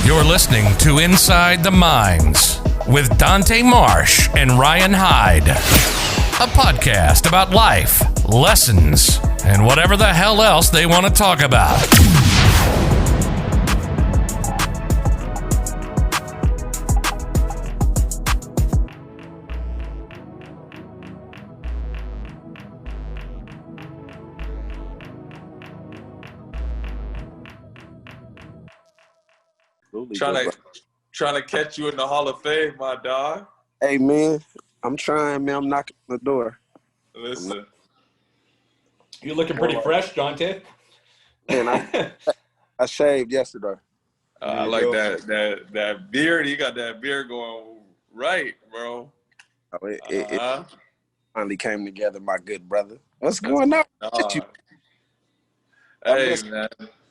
You're listening to Inside the Minds with Dante Marsh and Ryan Hyde, a podcast about life, lessons, and whatever the hell else they want to talk about. Trying to catch you in the Hall of Fame, my dog. Hey, man, I'm trying, man. I'm knocking on the door. Listen. You're looking pretty fresh, Dante. Man, I shaved yesterday. I like that beard. You got that beard going right, bro. It finally came together, my good brother. What's going on? Hey, man.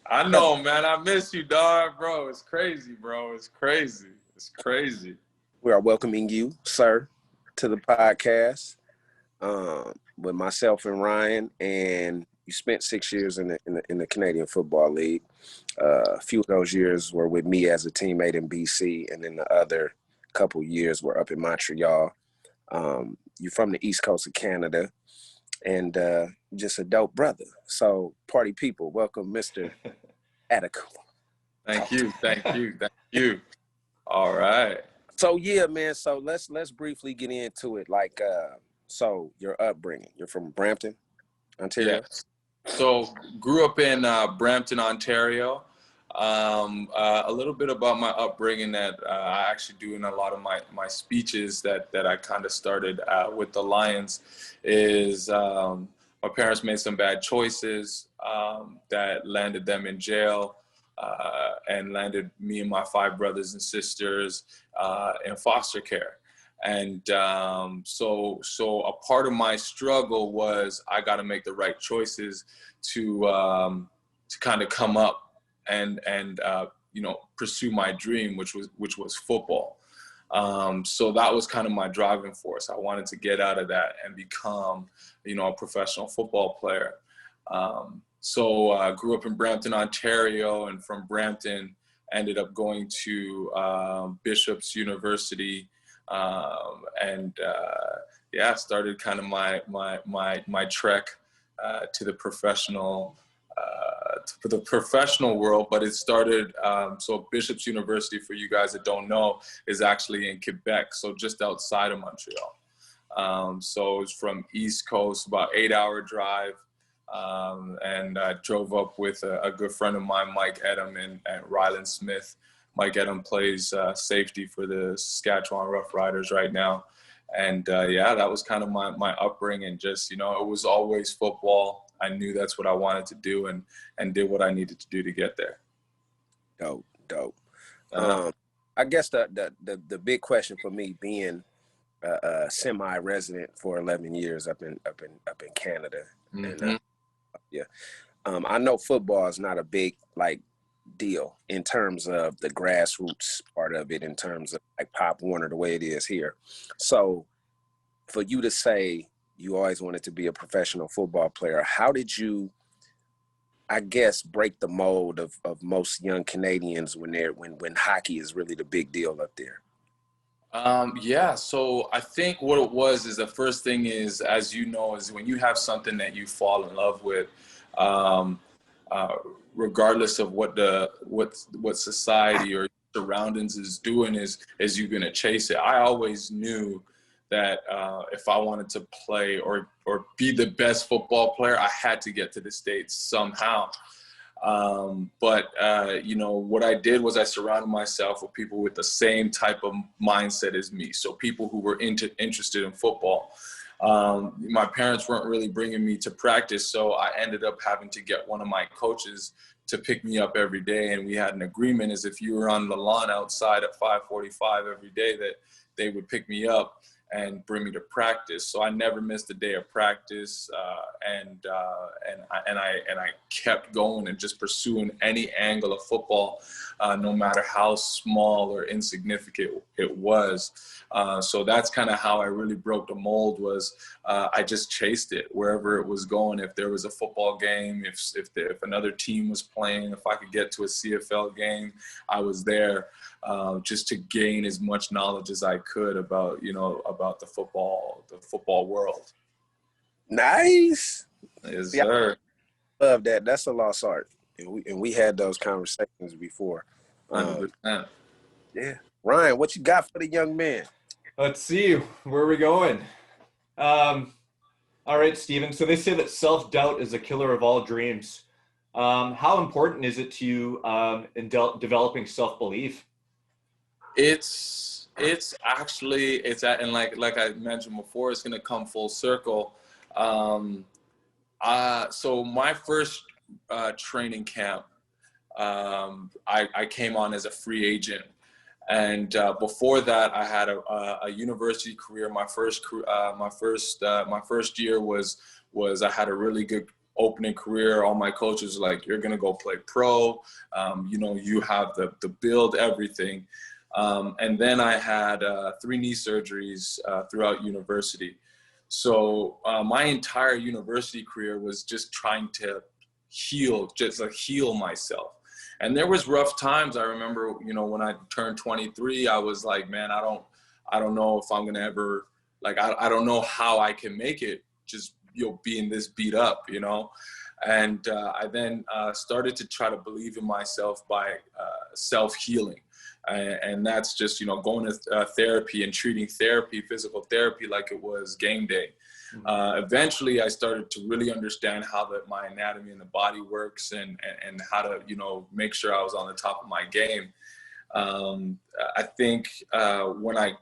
I know, man. I miss you, dog, bro. It's crazy, bro. It's crazy. We are welcoming you, sir, to the podcast with myself and Ryan. And you spent 6 years in the Canadian Football League. A few of those years were with me as a teammate in BC, and then the other couple years were up in Montreal. You're from the East Coast of Canada. And just a dope brother. So, party people, welcome Mr. Adekolu. Thank you. All right. So, yeah, man. So let's briefly get into it. Like, so your upbringing. You're from Brampton, Ontario. Yes. So, grew up in Brampton, Ontario. A little bit about my upbringing that I actually do in a lot of my speeches that I kind of started with the Lions is my parents made some bad choices that landed them in jail and landed me and my 5 brothers and sisters in foster care. And so a part of my struggle was I got to make the right choices to kind of come up and pursue my dream, which was football. So that was kind of my driving force. I wanted to get out of that and become, a professional football player. So I grew up in Brampton, Ontario, and from Brampton ended up going to Bishop's University, and started kind of my trek to the professional world. But it started, so Bishop's University, for you guys that don't know, is actually in Quebec, so just outside of Montreal. So it's from East Coast, about 8-hour drive. And I drove up with a good friend of mine, Mike Edom, and Rylan Smith. Mike Edom plays safety for the Saskatchewan Roughriders right now. And that was kind of my upbringing. Just, it was always football. I knew that's what I wanted to do and did what I needed to do to get there. Dope. I guess the big question for me, being a semi-resident for 11 years up in Canada, Mm-hmm. and I know football is not a big deal in terms of the grassroots part of it, in terms of like Pop Warner, the way it is here. So for you to say you always wanted to be a professional football player, how did you, I guess, break the mold of most young Canadians when hockey is really the big deal up there? So I think what it was is the first thing is, as you know, is when you have something that you fall in love with, regardless of what society or surroundings is doing, is you're going to chase it. I always knew that if I wanted to play or be the best football player, I had to get to the States somehow. But what I did was I surrounded myself with people with the same type of mindset as me. So people who were interested in football. My parents weren't really bringing me to practice, so I ended up having to get one of my coaches to pick me up every day. And we had an agreement, as if you were on the lawn outside at 5:45 every day, that they would pick me up and bring me to practice. So I never missed a day of practice, and I kept going and just pursuing any angle of football, no matter how small or insignificant it was. So that's kind of how I really broke the mold. Was I just chased it wherever it was going. If there was a football game, if another team was playing, if I could get to a CFL game, I was there, just to gain as much knowledge as I could about the football world. Nice. Yes, Yeah, sir. love that. That's a lost art, and we had those conversations before. 100%. Yeah, Ryan, what you got for the young man? Let's see, where are we going? All right, Stephen. So they say that self-doubt is a killer of all dreams. How important is it to you in developing self-belief? It's actually and like I mentioned before, it's gonna come full circle. So my first training camp, I came on as a free agent, and before that, I had a university career. My first year was I had a really good opening career. All my coaches were like, "You're gonna go play pro. You have the build, everything." And then I had 3 knee surgeries throughout university. So my entire university career was just trying to heal myself. And there was rough times. I remember, when I turned 23, I was like, man, I don't know if I'm going to ever, I don't know how I can make it just, being this beat up, And I then started to try to believe in myself by self-healing. And that's just, going to therapy and treating physical therapy like it was game day. Eventually, I started to really understand how my anatomy and the body works, and how to, make sure I was on the top of my game. I think when I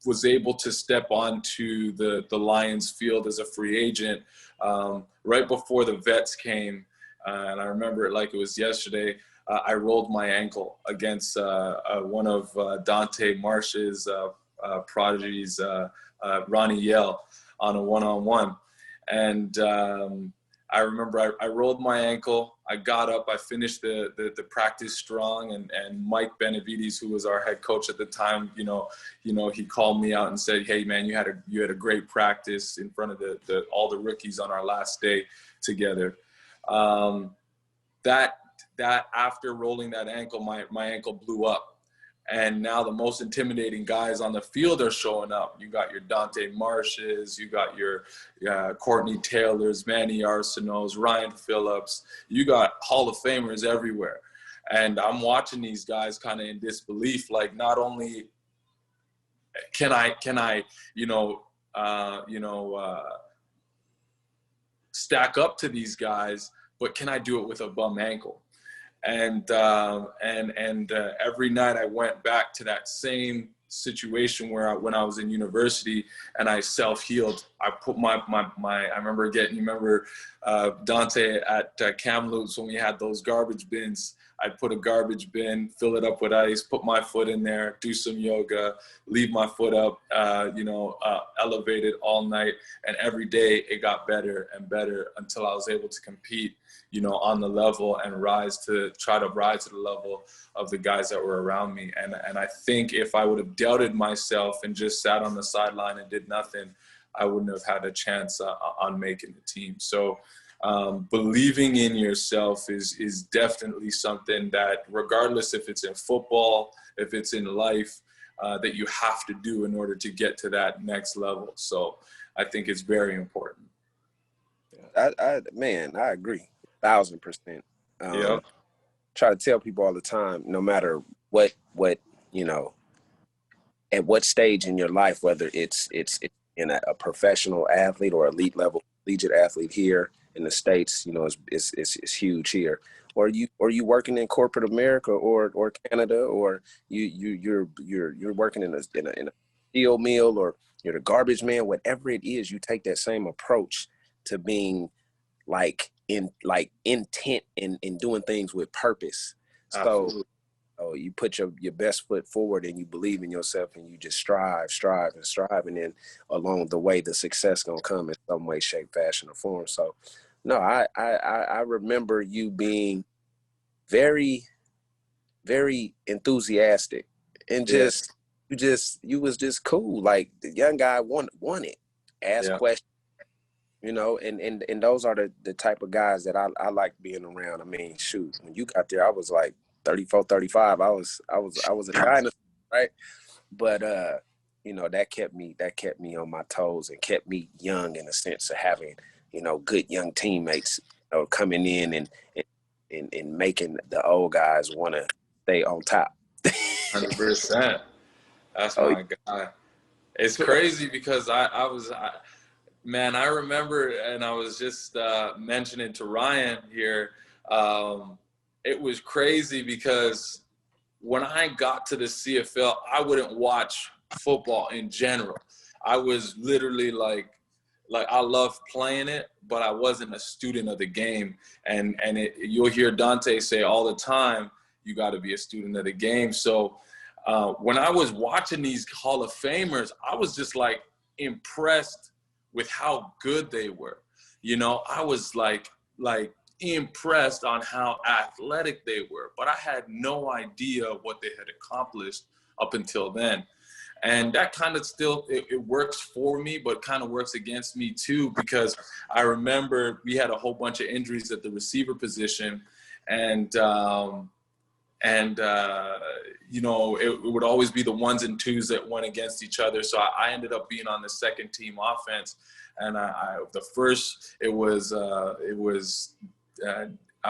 was able to step onto the Lions field as a free agent, right before the vets came, and I remember it like it was yesterday, I rolled my ankle against one of Dante Marsh's prodigies, Ronnie Yell, on a one-on-one. And I remember I rolled my ankle. I got up. I finished the practice strong. And Mike Benavides, who was our head coach at the time, he called me out and said, "Hey, man, you had a great practice in front of all the rookies on our last day together." That after rolling that ankle, my ankle blew up. And now the most intimidating guys on the field are showing up. You got your Dante Marshes, you got your Courtney Taylors, Manny Arsenaults, Ryan Phillips. You got Hall of Famers everywhere. And I'm watching these guys kind of in disbelief, like, not only can I stack up to these guys, but can I do it with a bum ankle? And every night I went back to that same situation when I was in university, and I self-healed. I put I remember Dante at Kamloops, when we had those garbage bins. I'd put a garbage bin, fill it up with ice, put my foot in there, do some yoga, leave my foot up, elevated all night. And every day it got better and better until I was able to compete, on the level, and try to rise to the level of the guys that were around me. And I think if I would have doubted myself and just sat on the sideline and did nothing, I wouldn't have had a chance on making the team. So believing in yourself is definitely something that, regardless if it's in football, if it's in life, that you have to do in order to get to that next level. So I think it's very important. I agree 1,000%. Yeah. Try to tell people all the time, no matter what at what stage in your life, whether it's in a professional athlete or elite level collegiate athlete here in the States, it's huge here. Or you working in corporate America or Canada, or you're working in a steel mill, or you're the garbage man. Whatever it is, you take that same approach to being intent in doing things with purpose. Absolutely. So Oh, you put your best foot forward and you believe in yourself and you just strive, and then along the way the success gonna come in some way, shape, fashion, or form. So no, I remember you being very, very enthusiastic and Yes. you was just cool. Like the young guy wanted, ask Yeah. questions, and those are the type of guys that I like being around. I mean, shoot, when you got there, I was like 34, 35. I was a dinosaur, right? But that kept me on my toes and kept me young in the sense of having, good young teammates, coming in and making the old guys want to stay on top. 100%. That's Oh, my guy. It's crazy because man, I remember, and I was just mentioning to Ryan here, it was crazy because when I got to the CFL, I wouldn't watch football in general. I was literally like I love playing it, but I wasn't a student of the game. And you'll hear Dante say all the time, you got to be a student of the game. So when I was watching these Hall of Famers, I was just like impressed with how good they were. I was like impressed on how athletic they were, but I had no idea what they had accomplished up until then. And that kind of still, it works for me, but kind of works against me too, because I remember we had a whole bunch of injuries at the receiver position, and it would always be the ones and twos that went against each other. So I ended up being on the second team offense, and I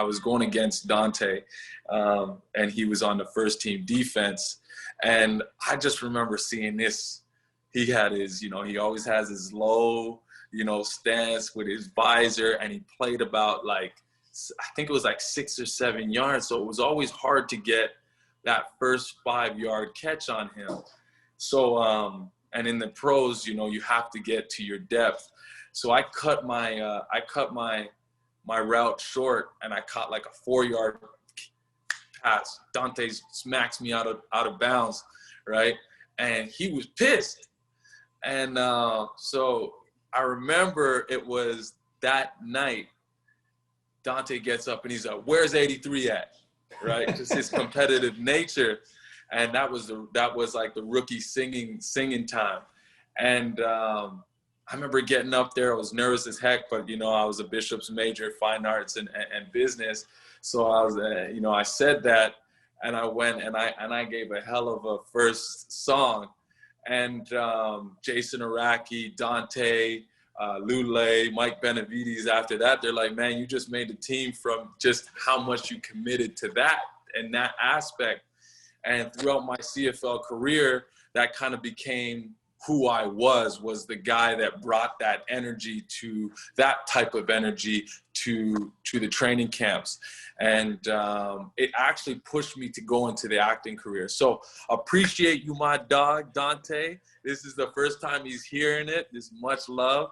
was going against Dante, and he was on the first team defense. And I just remember seeing this. He had his, he always has his low, stance with his visor, and he played about I think it was 6 or 7 yards. So it was always hard to get that first 5-yard catch on him. So, and in the pros, you have to get to your depth. So I cut my route short, and I caught like a 4-yard pass. Dante smacks me out of bounds, right? And he was pissed. And so I remember it was that night, Dante gets up and he's like, "Where's 83 at?" Right? Just his competitive nature. And that was like the rookie singing time. And I remember getting up there. I was nervous as heck, but I was a Bishop's major, fine arts and business. So I was, I said that, and I went and I gave a hell of a first song. And Jason Araki, Dante, Lule, Mike Benavides, after that, they're like, "Man, you just made the team from just how much you committed to that and that aspect." And throughout my CFL career, that kind of became who I was the guy that brought that energy to that type of energy to the training camps. And it actually pushed me to go into the acting career. So appreciate you, my dog, Dante. This is the first time he's hearing it. There's much love.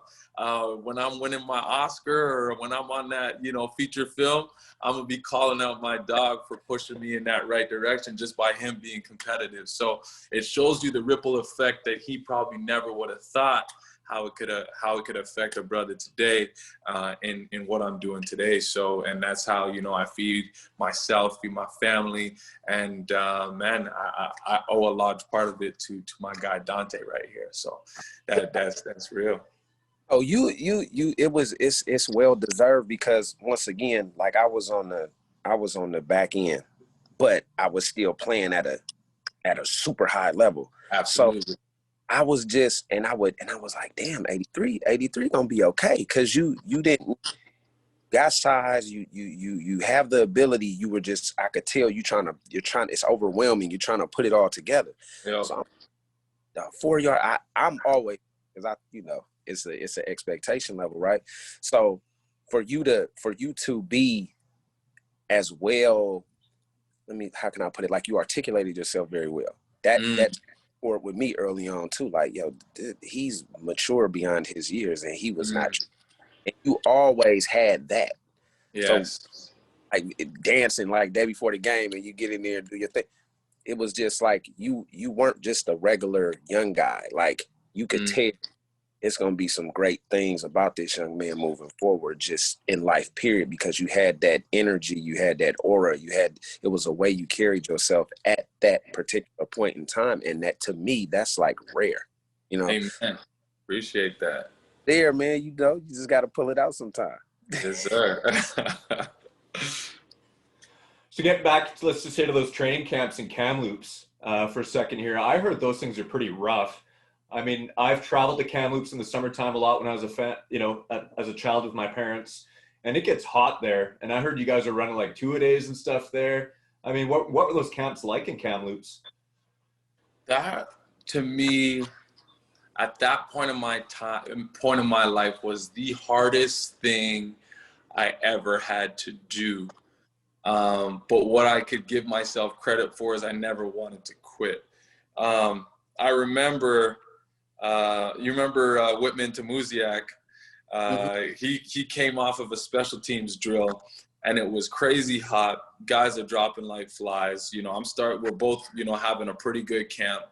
When I'm winning my Oscar or when I'm on that, feature film, I'm going to be calling out my dog for pushing me in that right direction just by him being competitive. So it shows you the ripple effect that he probably never would have thought how it could affect a brother today in what I'm doing today. So, and that's how, I feed myself, feed my family. And man, I owe a large part of it to my guy, Dante, right here. So that's real. Oh, it's well deserved, because once again, like I was on the back end, but I was still playing at a super high level. Absolutely. So I was just, and I was like, damn, 83 gonna be okay, because you didn't got size, you have the ability. You were just, I could tell you're trying. It's overwhelming. You're trying to put it all together. Yeah. So the 4-yard, I'm always, because it's an expectation level, right? So for you to be as well, how can I put it? Like, you articulated yourself very well. That or with me early on too, like, he's mature beyond his years, and he was not. And you always had that. Yes. So, like, dancing like day before the game, and you get in there and do your thing. it was just like you weren't just a regular young guy. Like you could tell it's going to be some great things about this young man moving forward, just in life, period, because you had that energy, you had that aura, it was a way you carried yourself at that particular point in time. And that, to me, that's like rare, you know? Amen. Appreciate that. There, man, you know, you just got to pull it out sometime. Yes, sir. So get back, let's just say, to those training camps and Kamloops for a second here. I heard those things are pretty rough. I mean, I've traveled to Kamloops in the summertime a lot when I was as a child with my parents, and it gets hot there. And I heard you guys are running like 2-a-days and stuff there. I mean, what were those camps like in Kamloops? That, to me, at that point in my life, was the hardest thing I ever had to do. But what I could give myself credit for is I never wanted to quit. I remember, you remember Whitman Tamuziak? He came off of a special teams drill, and it was crazy hot. Guys are dropping like flies. You know, we're both, you know, having a pretty good camp.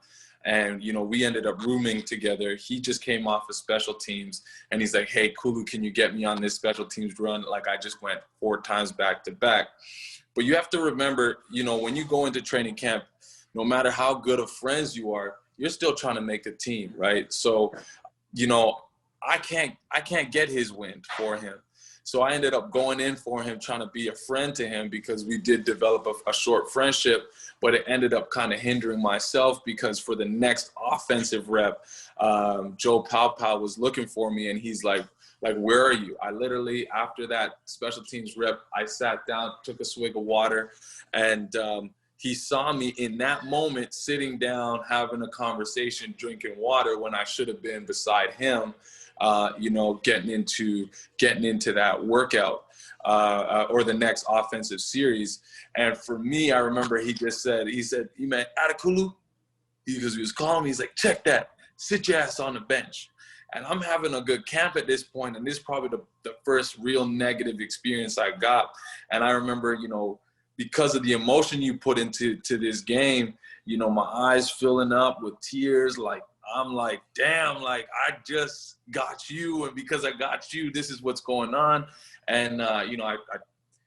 And, you know, we ended up rooming together. He just came off of special teams, and he's like, hey, Kulu, can you get me on this special teams run? Like, I just went 4 times back to back. But you have to remember, you know, when you go into training camp, no matter how good of friends you are, you're still trying to make a team, right? So, you know, I can't get his win for him. So I ended up going in for him, trying to be a friend to him, because we did develop a short friendship, but it ended up kind of hindering myself, because for the next offensive rep, Joe Powpow was looking for me, and he's like, where are you? I literally, after that special teams rep, I sat down, took a swig of water, and he saw me in that moment sitting down, having a conversation, drinking water, when I should have been beside him, you know, getting into that workout or the next offensive series. And for me, I remember he said, "Man, Adekolu," because he was calling me, he's like, "Check that, sit your ass on the bench." And I'm having a good camp at this point, and this is probably the first real negative experience I got. And I remember, you know, because of the emotion you put into this game, you know, my eyes filling up with tears. Like, I'm like, damn, like, I just got you. And because I got you, this is what's going on. And, you know,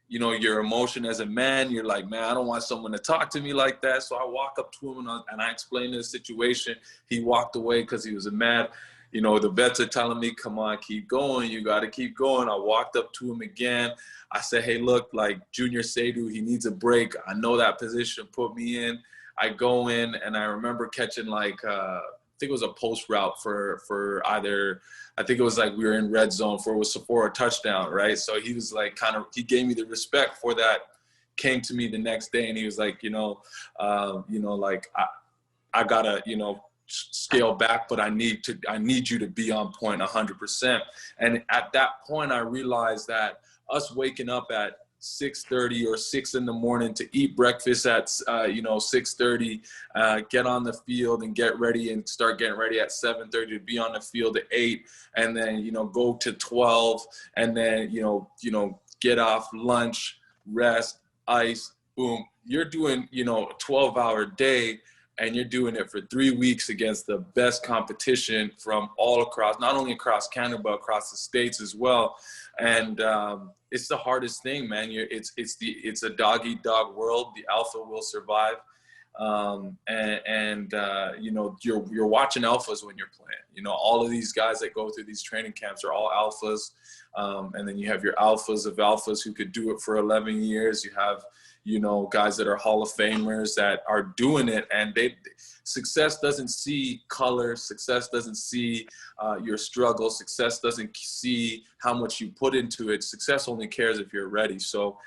you know, your emotion as a man, you're like, man, I don't want someone to talk to me like that. So I walk up to him and I explained the situation. He walked away because he was mad. You know, the vets are telling me, come on, keep going. You got to keep going. I walked up to him again. I said, hey, look, like Junior Seydou, he needs a break. I know that position, put me in. I go in, and I remember catching like, I think it was a post route for either, I think it was like we were in red zone for a touchdown, right? So he was like he gave me the respect for that, came to me the next day, and he was like, like I gotta, you know, scale back, but I need you to be on point 100%. And at that point, I realized that us waking up at 6:30 or 6 in the morning to eat breakfast at 6:30, get on the field and get ready and start getting ready at 7:30 to be on the field at 8, and then, you know, go to 12, and then you know get off lunch, rest, ice, boom. You're doing, you know, a 12-hour day, and you're doing it for 3 weeks against the best competition from all across, not only across Canada, but across the States as well. And it's the hardest thing, man. It's a dog-eat-dog world. The alpha will survive. You know, you're watching alphas when you're playing. You know, all of these guys that go through these training camps are all alphas. And then you have your alphas of alphas who could do it for 11 years. You have, you know, guys that are Hall of Famers that are doing it, and success doesn't see color. Success doesn't see your struggle. Success doesn't see how much you put into it. Success only cares if you're ready. So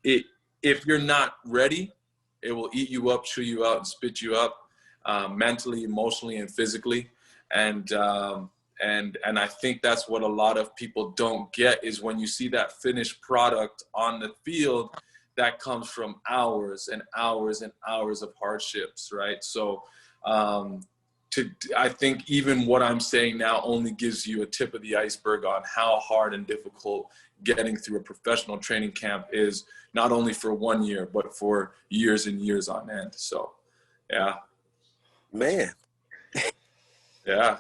if you're not ready, it will eat you up, chew you out, and spit you up mentally, emotionally, and physically. And I think that's what a lot of people don't get, is when you see that finished product on the field, that comes from hours and hours and hours of hardships, right? So I think even what I'm saying now only gives you a tip of the iceberg on how hard and difficult getting through a professional training camp is, not only for 1 year, but for years and years on end. So, yeah. Man. Yeah.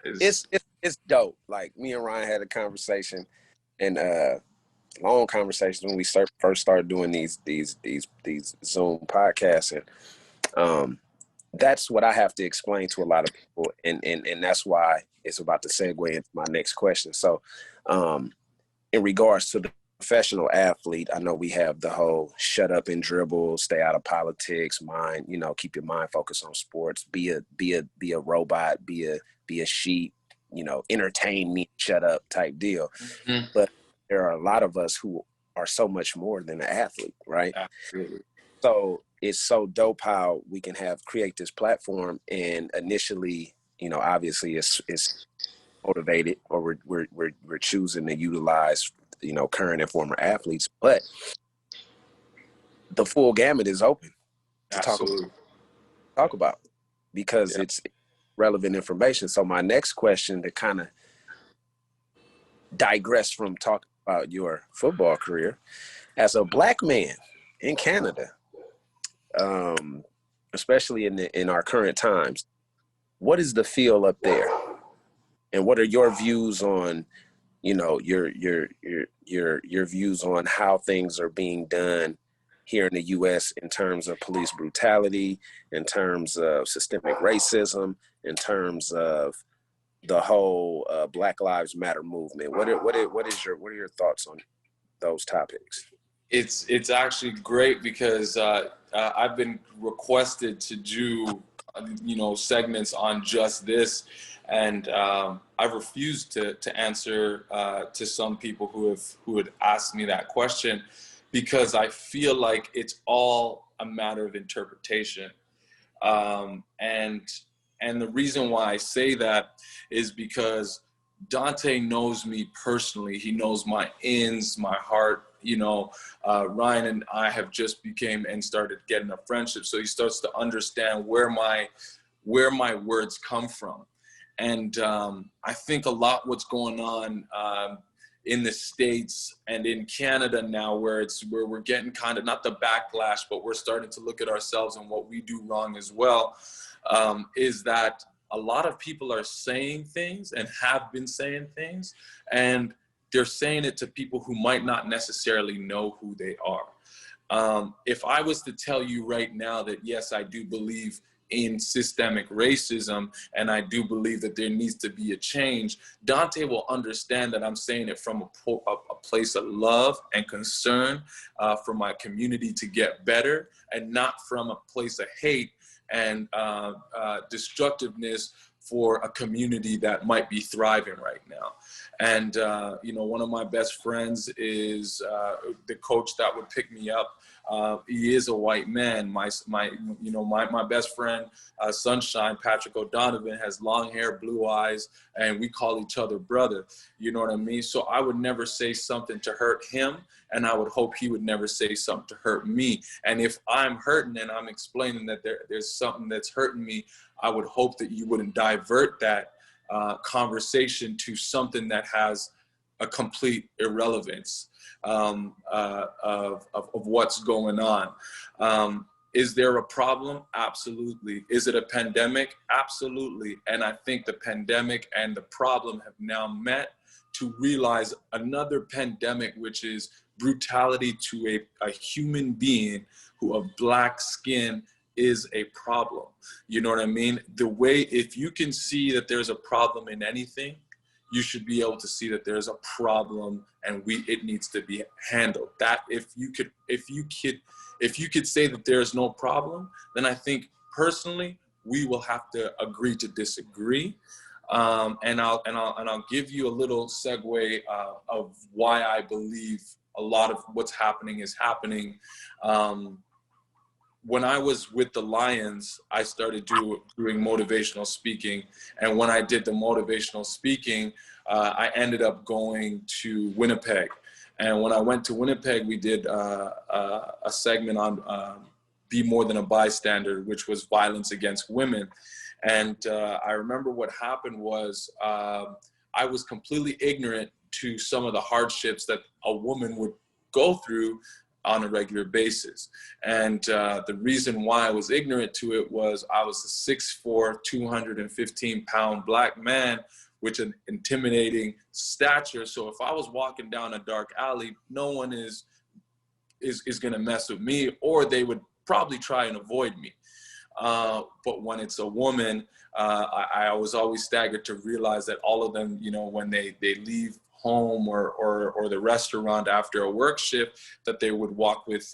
It's dope. Like, me and Ryan had a conversation, and long conversation when we first started doing these Zoom podcasts, and that's what I have to explain to a lot of people, and that's why it's about to segue into my next question. So, in regards to the professional athlete, I know we have the whole shut up and dribble, stay out of politics, keep your mind focused on sports, be a robot, be a sheep, entertain me, shut up type deal. Mm-hmm. But there are a lot of us who are so much more than an athlete, right? Absolutely. So it's so dope how we can create this platform, and initially, obviously it's motivated, or we're choosing to utilize, current and former athletes, but the full gamut is open to talk about, because it's relevant information. So my next question, to kind of digress from talking about your football career, as a Black man in Canada, especially in our current times, what is the feel up there, and what are your views on, your views on how things are being done here in the U.S. in terms of police brutality, in terms of systemic racism, in terms of the whole Black Lives Matter movement? What are your thoughts on those topics? It's actually great, because I've been requested to do segments on just this, and I've refused to answer to some people who had asked me that question, because I feel like it's all a matter of interpretation, and the reason why I say that is because Dante knows me personally. He knows my ins, my heart. Ryan and I have just became and started getting a friendship, so he starts to understand where my words come from. And I think a lot what's going on in the States and in Canada now, where we're getting kind of, not the backlash, but we're starting to look at ourselves and what we do wrong as well, is that a lot of people are saying things and have been saying things, and they're saying it to people who might not necessarily know who they are. If I was to tell you right now that, yes, I do believe in systemic racism, and I do believe that there needs to be a change, Dante will understand that I'm saying it from a place of love and concern for my community to get better, and not from a place of hate and destructiveness for a community that might be thriving right now. And one of my best friends is the coach that would pick me up. He is a white man. My best friend, Sunshine, Patrick O'Donovan, has long hair, blue eyes, and we call each other brother. You know what I mean? So I would never say something to hurt him, and I would hope he would never say something to hurt me. And if I'm hurting and I'm explaining that there's something that's hurting me, I would hope that you wouldn't divert that conversation to something that has a complete irrelevance of what's going on. Is there a problem? Absolutely. Is it a pandemic? Absolutely. And I think the pandemic and the problem have now met to realize another pandemic, which is brutality to a human being who of Black skin is a problem. You know what I mean? The way, if you can see that there's a problem in anything, you should be able to see that there's a problem and it needs to be handled. That if you could say that there's no problem, then I think personally we will have to agree to disagree. And I'll give you a little segue of why I believe a lot of what's happening is happening. When I was with the Lions, I started doing motivational speaking. And when I did the motivational speaking, I ended up going to Winnipeg. And when I went to Winnipeg, we did a segment on be more than a bystander, which was violence against women. And I remember what happened was I was completely ignorant to some of the hardships that a woman would go through on a regular basis. And the reason why I was ignorant to it was I was a 6'4", 215-pound black man with an intimidating stature. So if I was walking down a dark alley, no one is going to mess with me, or they would probably try and avoid me. But when it's a woman, I was always staggered to realize that all of them, you know, when they leave home or the restaurant after a work shift, that they would walk with,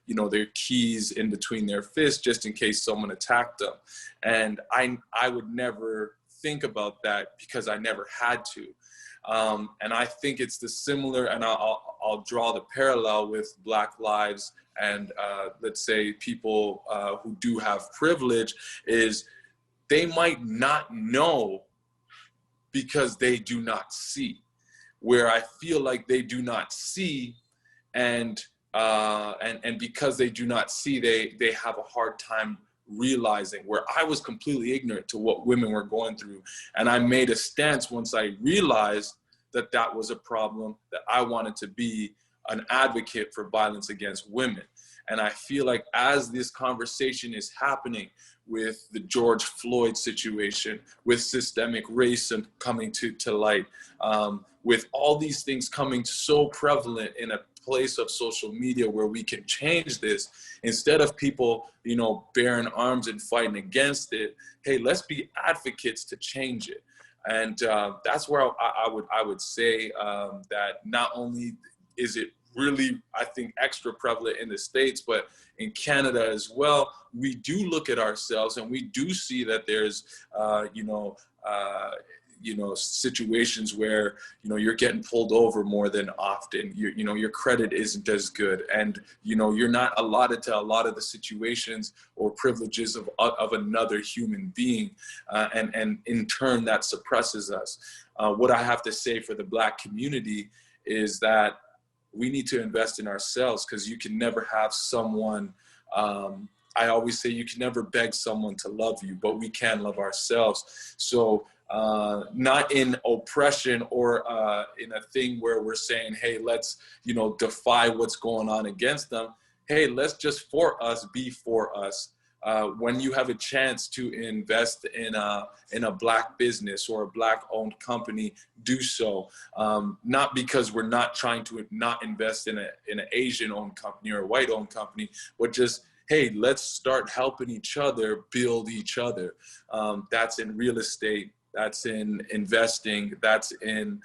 you know, their keys in between their fists just in case someone attacked them. And I would never think about that because I never had to. And I think it's the similar, and I'll draw the parallel with Black lives and let's say people who do have privilege, is they might not know because they do not see. Where I feel like they do not see, and because they do not see, they have a hard time realizing, where I was completely ignorant to what women were going through. And I made a stance once I realized that that was a problem, that I wanted to be an advocate for violence against women. And I feel like as this conversation is happening with the George Floyd situation, with systemic racism coming to light, with all these things coming so prevalent in a place of social media where we can change this, instead of people, you know, bearing arms and fighting against it, hey, let's be advocates to change it. And that's where I would say that not only is it really, I think, extra prevalent in the States, but in Canada as well, we do look at ourselves and we do see that there's, situations where, you know, you're getting pulled over more than often. You know, your credit isn't as good, and, you know, you're not allotted to a lot of the situations or privileges of another human being. And in turn, that suppresses us. What I have to say for the Black community is that we need to invest in ourselves, because you can never have someone, I always say you can never beg someone to love you, but we can love ourselves. So not in oppression or in a thing where we're saying, hey, let's, you know, defy what's going on against them. Hey, let's just for us, be for us. When you have a chance to invest in a Black business or a Black-owned company, do so. Not because we're not trying to not invest in an Asian-owned company or a white-owned company, but just, hey, let's start helping each other build each other. That's in real estate. That's in investing. That's in,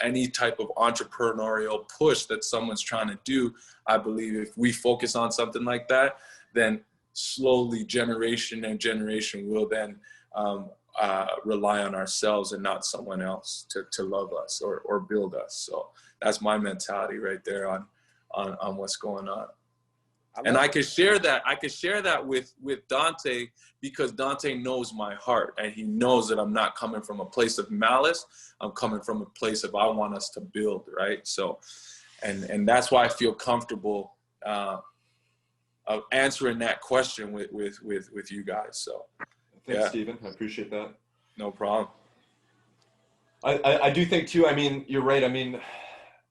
any type of entrepreneurial push that someone's trying to do. I believe if we focus on something like that, then slowly generation and generation will then rely on ourselves and not someone else to love us or build us. So that's my mentality right there on what's going on. And I could share that with Dante, because Dante knows my heart, and he knows that I'm not coming from a place of malice. I'm coming from a place of, I want us to build, right? So, and that's why I feel comfortable of answering that question with you guys. So thanks, yeah. Stephen. I appreciate that. No problem. I do think too, I mean, you're right. I mean,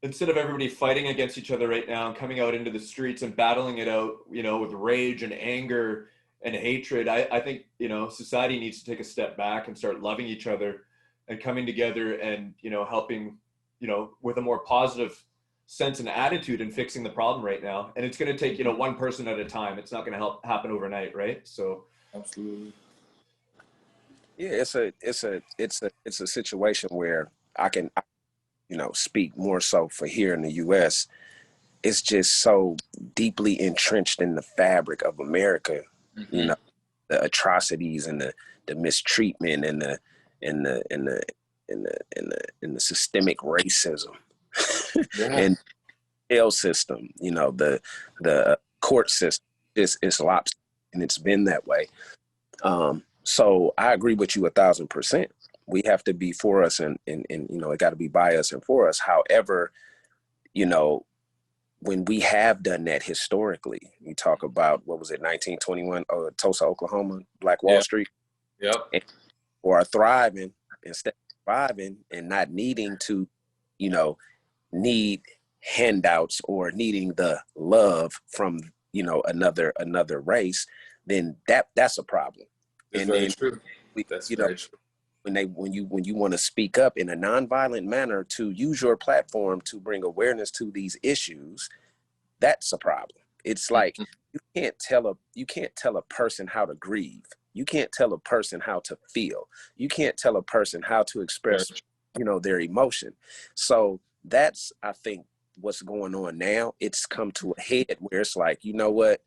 instead of everybody fighting against each other right now and coming out into the streets and battling it out, you know, with rage and anger and hatred, I think, you know, society needs to take a step back and start loving each other and coming together and, you know, helping, you know, with a more positive sense and attitude and fixing the problem right now. And it's going to take, you know, one person at a time. It's not going to happen overnight, right? So Absolutely. Yeah, it's a situation where I can, you know, speak more so for here in the U.S. It's just so deeply entrenched in the fabric of America. Mm-hmm. You know, the atrocities and the mistreatment and the systemic racism. Yeah. And jail system, you know, the court system is lopsided, and it's been that way. So I agree with you 1,000%. We have to be for us, and you know, it got to be by us and for us. However, you know, when we have done that historically, you talk about, what was it, 1921, Tulsa, Oklahoma, Black Wall Street, Yep. or are thriving instead of thriving and not needing to, need handouts or needing the love from, another race, then that's a problem. That's And very then true. That's very true. when you want to speak up in a nonviolent manner to use your platform to bring awareness to these issues, that's a problem. It's like you can't tell a person how to grieve. You can't tell a person how to feel. You can't tell a person how to express, their emotion. So that's, I think, what's going on now. It's come to a head where it's like, you know what?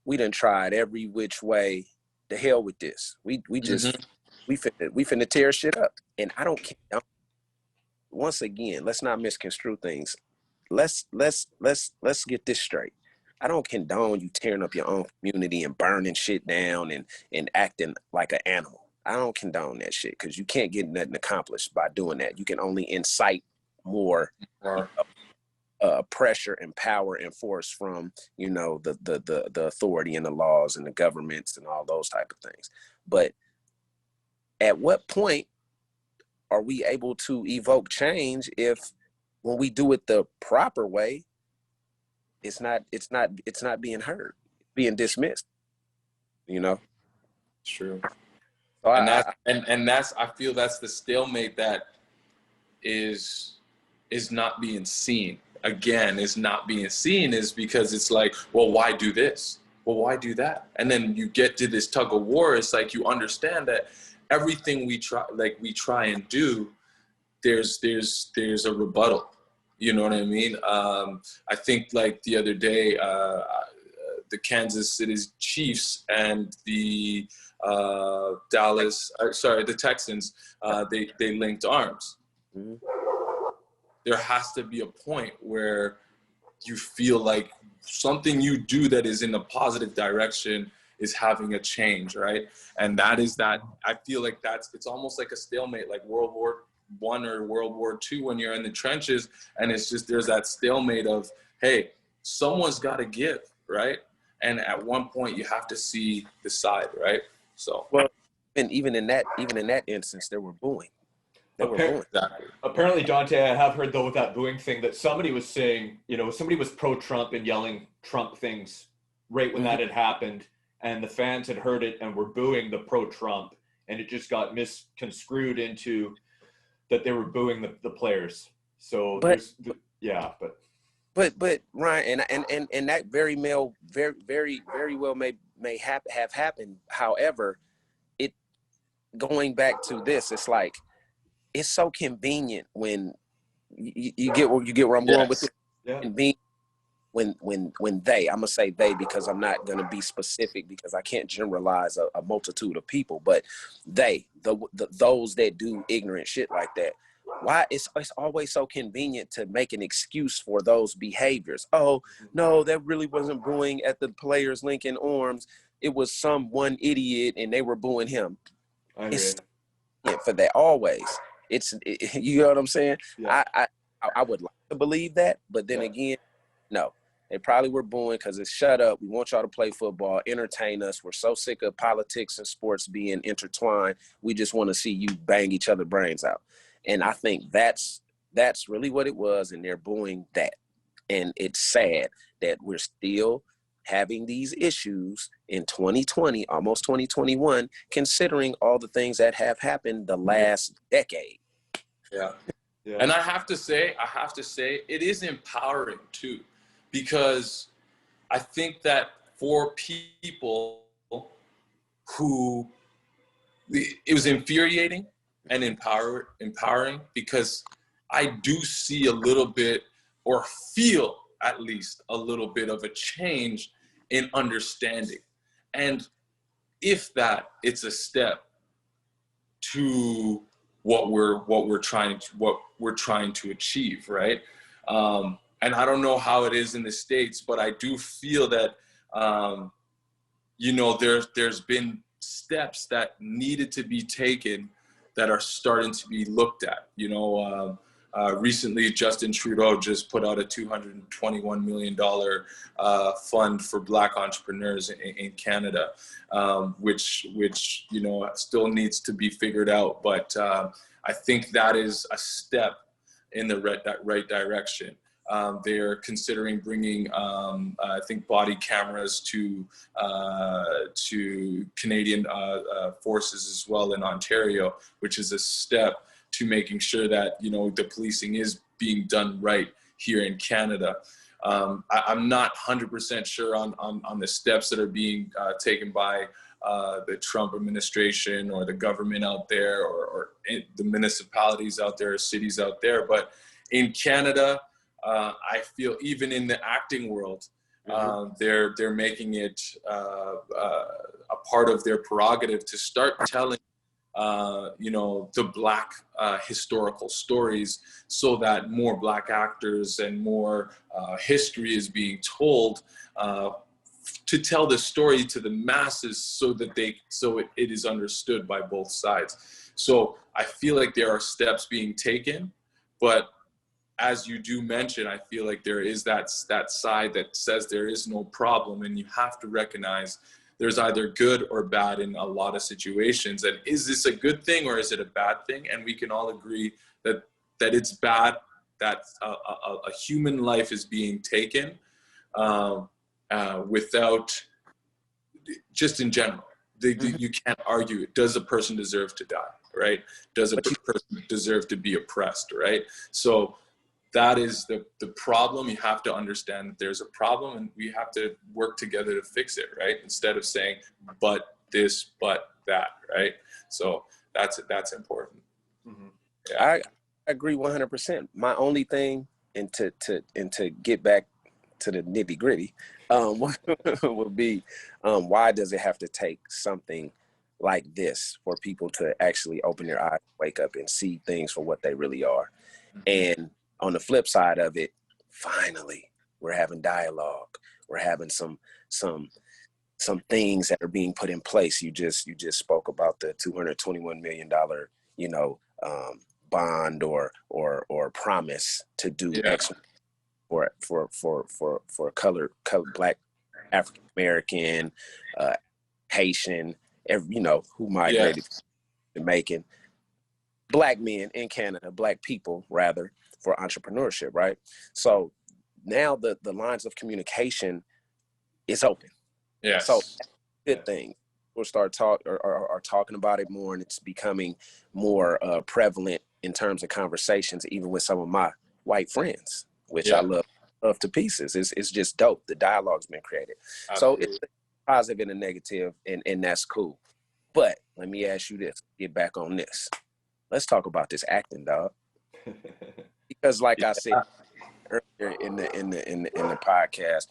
We done tried every which way. The hell with this. We finna tear shit up. And I don't care. Once again, let's not misconstrue things. Let's get this straight. I don't condone you tearing up your own community and burning shit down and acting like an animal. I don't condone that shit, because you can't get nothing accomplished by doing that. You can only incite more pressure and power and force from, the authority and the laws and the governments and all those type of things. But at what point are we able to evoke change if, when we do it the proper way, it's not being heard, being dismissed, It's true. So that's I feel that's the stalemate that is not being seen. Again, is not being seen is because it's like, well, why do this? Well, why do that? And then you get to this tug of war. It's like you understand that everything we try and do, there's a rebuttal. You know what I mean? I think like the other day, the Kansas City Chiefs and the the Texans, they linked arms. Mm-hmm. There has to be a point where you feel like something you do that is in a positive direction is having a change, right? And that is that. I feel like it's almost like a stalemate, like World War I or World War II, when you're in the trenches, and it's just, there's that stalemate of, hey, someone's got to give, right? And at one point you have to see the side, right? So, well, and even in that instance, they were booing. Apparently, Dante, I have heard though with that booing thing that somebody was saying, somebody was pro-Trump and yelling Trump things right when that had happened, and the fans had heard it and were booing the pro-Trump, and it just got misconstrued into that they were booing the players. So, but Ryan, and that very well may have happened. However, it, going back to this, it's like, it's so convenient when you get where I'm going with it. Yeah. When they, I'm gonna say they, because I'm not gonna be specific, because I can't generalize a multitude of people, but those that do ignorant shit like that, why it's always so convenient to make an excuse for those behaviors. Oh no, that really wasn't booing at the players linking arms. It was some one idiot and they were booing him. It's for that always. You know what I'm saying? Yeah. I would like to believe that, but then again, no. They probably were booing because it's, shut up, we want y'all to play football, entertain us. We're so sick of politics and sports being intertwined. We just want to see you bang each other's brains out. And I think that's really what it was, and they're booing that. And it's sad that we're still having these issues in 2020, almost 2021, considering all the things that have happened the last decade. Yeah. And I have to say, it is empowering too, because I think that for people who, it was infuriating and empowering, because I do see a little bit, or feel at least a little bit of a change in understanding. And if that, it's a step to what we're trying to achieve, right? And I don't know how it is in the States, but I do feel that there's been steps that needed to be taken that are starting to be looked at. Recently, Justin Trudeau just put out a $221 million fund for Black entrepreneurs in Canada, which still needs to be figured out. But I think that is a step in the right direction. They're considering bringing, I think, body cameras to Canadian forces as well in Ontario, which is a step to making sure that, the policing is being done right here in Canada. I'm not 100% sure on the steps that are being taken by the Trump administration or the government out there, or the municipalities out there, or cities out there. But in Canada, I feel even in the acting world, they're making it a part of their prerogative to start telling the Black historical stories, so that more Black actors and more history is being told, to tell the story to the masses, so that it is understood by both sides. So I feel like there are steps being taken, but as you do mention, I feel like there is that side that says there is no problem, and you have to recognize there's either good or bad in a lot of situations. And is this a good thing or is it a bad thing? And we can all agree that it's bad, that a human life is being taken without, just in general. You can't argue it. Does a person deserve to die, right? Does a person deserve to be oppressed, right? So that is the problem. You have to understand that there's a problem, and we have to work together to fix it, right? Instead of saying, but this, but that, right? So that's important. Mm-hmm. Yeah. I agree 100%. My only thing, and to get back to the nitty gritty, would be, why does it have to take something like this for people to actually open their eyes, wake up, and see things for what they really are? Mm-hmm. And on the flip side of it, finally, we're having dialogue. We're having some things that are being put in place. You just spoke about the $221 million, bond or promise to do X for color Black, African American, Haitian, who migrated to Jamaican, Black men in Canada, Black people rather, for entrepreneurship, right? So now the lines of communication is open. Yes. So good thing. We'll start are talking about it more, and it's becoming more prevalent in terms of conversations, even with some of my white friends, which I love to pieces. It's just dope. The dialogue's been created. Absolutely. So it's positive and a negative, and that's cool. But let me ask you this, get back on this. Let's talk about this acting, dog. Because like I said earlier in the podcast,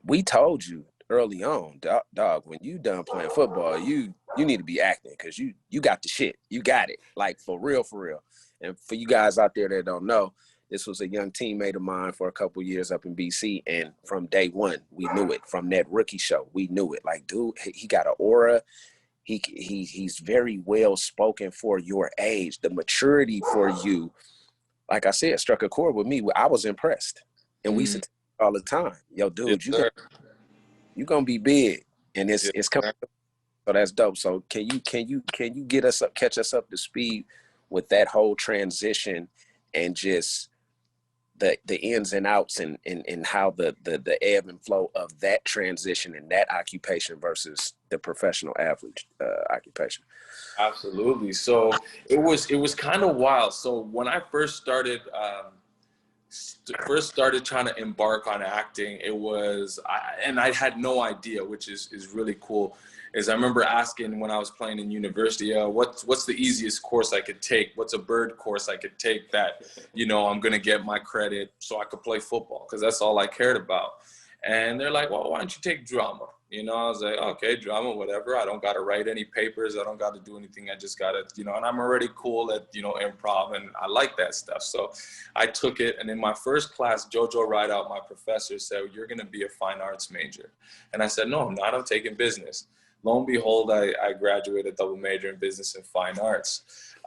we told you early on, dog, when you done playing football, you need to be acting, because you got the shit. You got it. Like for real. And for you guys out there that don't know, this was a young teammate of mine for a couple years up in BC, and from day one, we knew it. From that rookie show, we knew it. Like, dude, he got an aura. He's very well spoken for your age. The maturity for you, like I said, struck a chord with me. I was impressed, and we said all the time, "Yo, dude, you gonna be big," and it's coming. So that's dope. So can you get us up, catch us up to speed with that whole transition, and just the ins and outs, and how the ebb and flow of that transition and that occupation versus the professional athlete occupation? Absolutely. So it was kind of wild. So when I first started trying to embark on acting, I had no idea, which is really cool. Is I remember asking when I was playing in university, what's the easiest course I could take? What's a bird course I could take that, I'm going to get my credit so I could play football? Because that's all I cared about. And they're like, well, why don't you take drama? I was like, okay, drama, whatever. I don't got to write any papers. I don't got to do anything. I just got to, and I'm already cool at, improv, and I like that stuff. So I took it. And in my first class, Jojo Rideout, my professor, said, you're going to be a fine arts major. And I said, no, I'm not. I'm taking business. Lo and behold, I graduated double major in business and fine arts.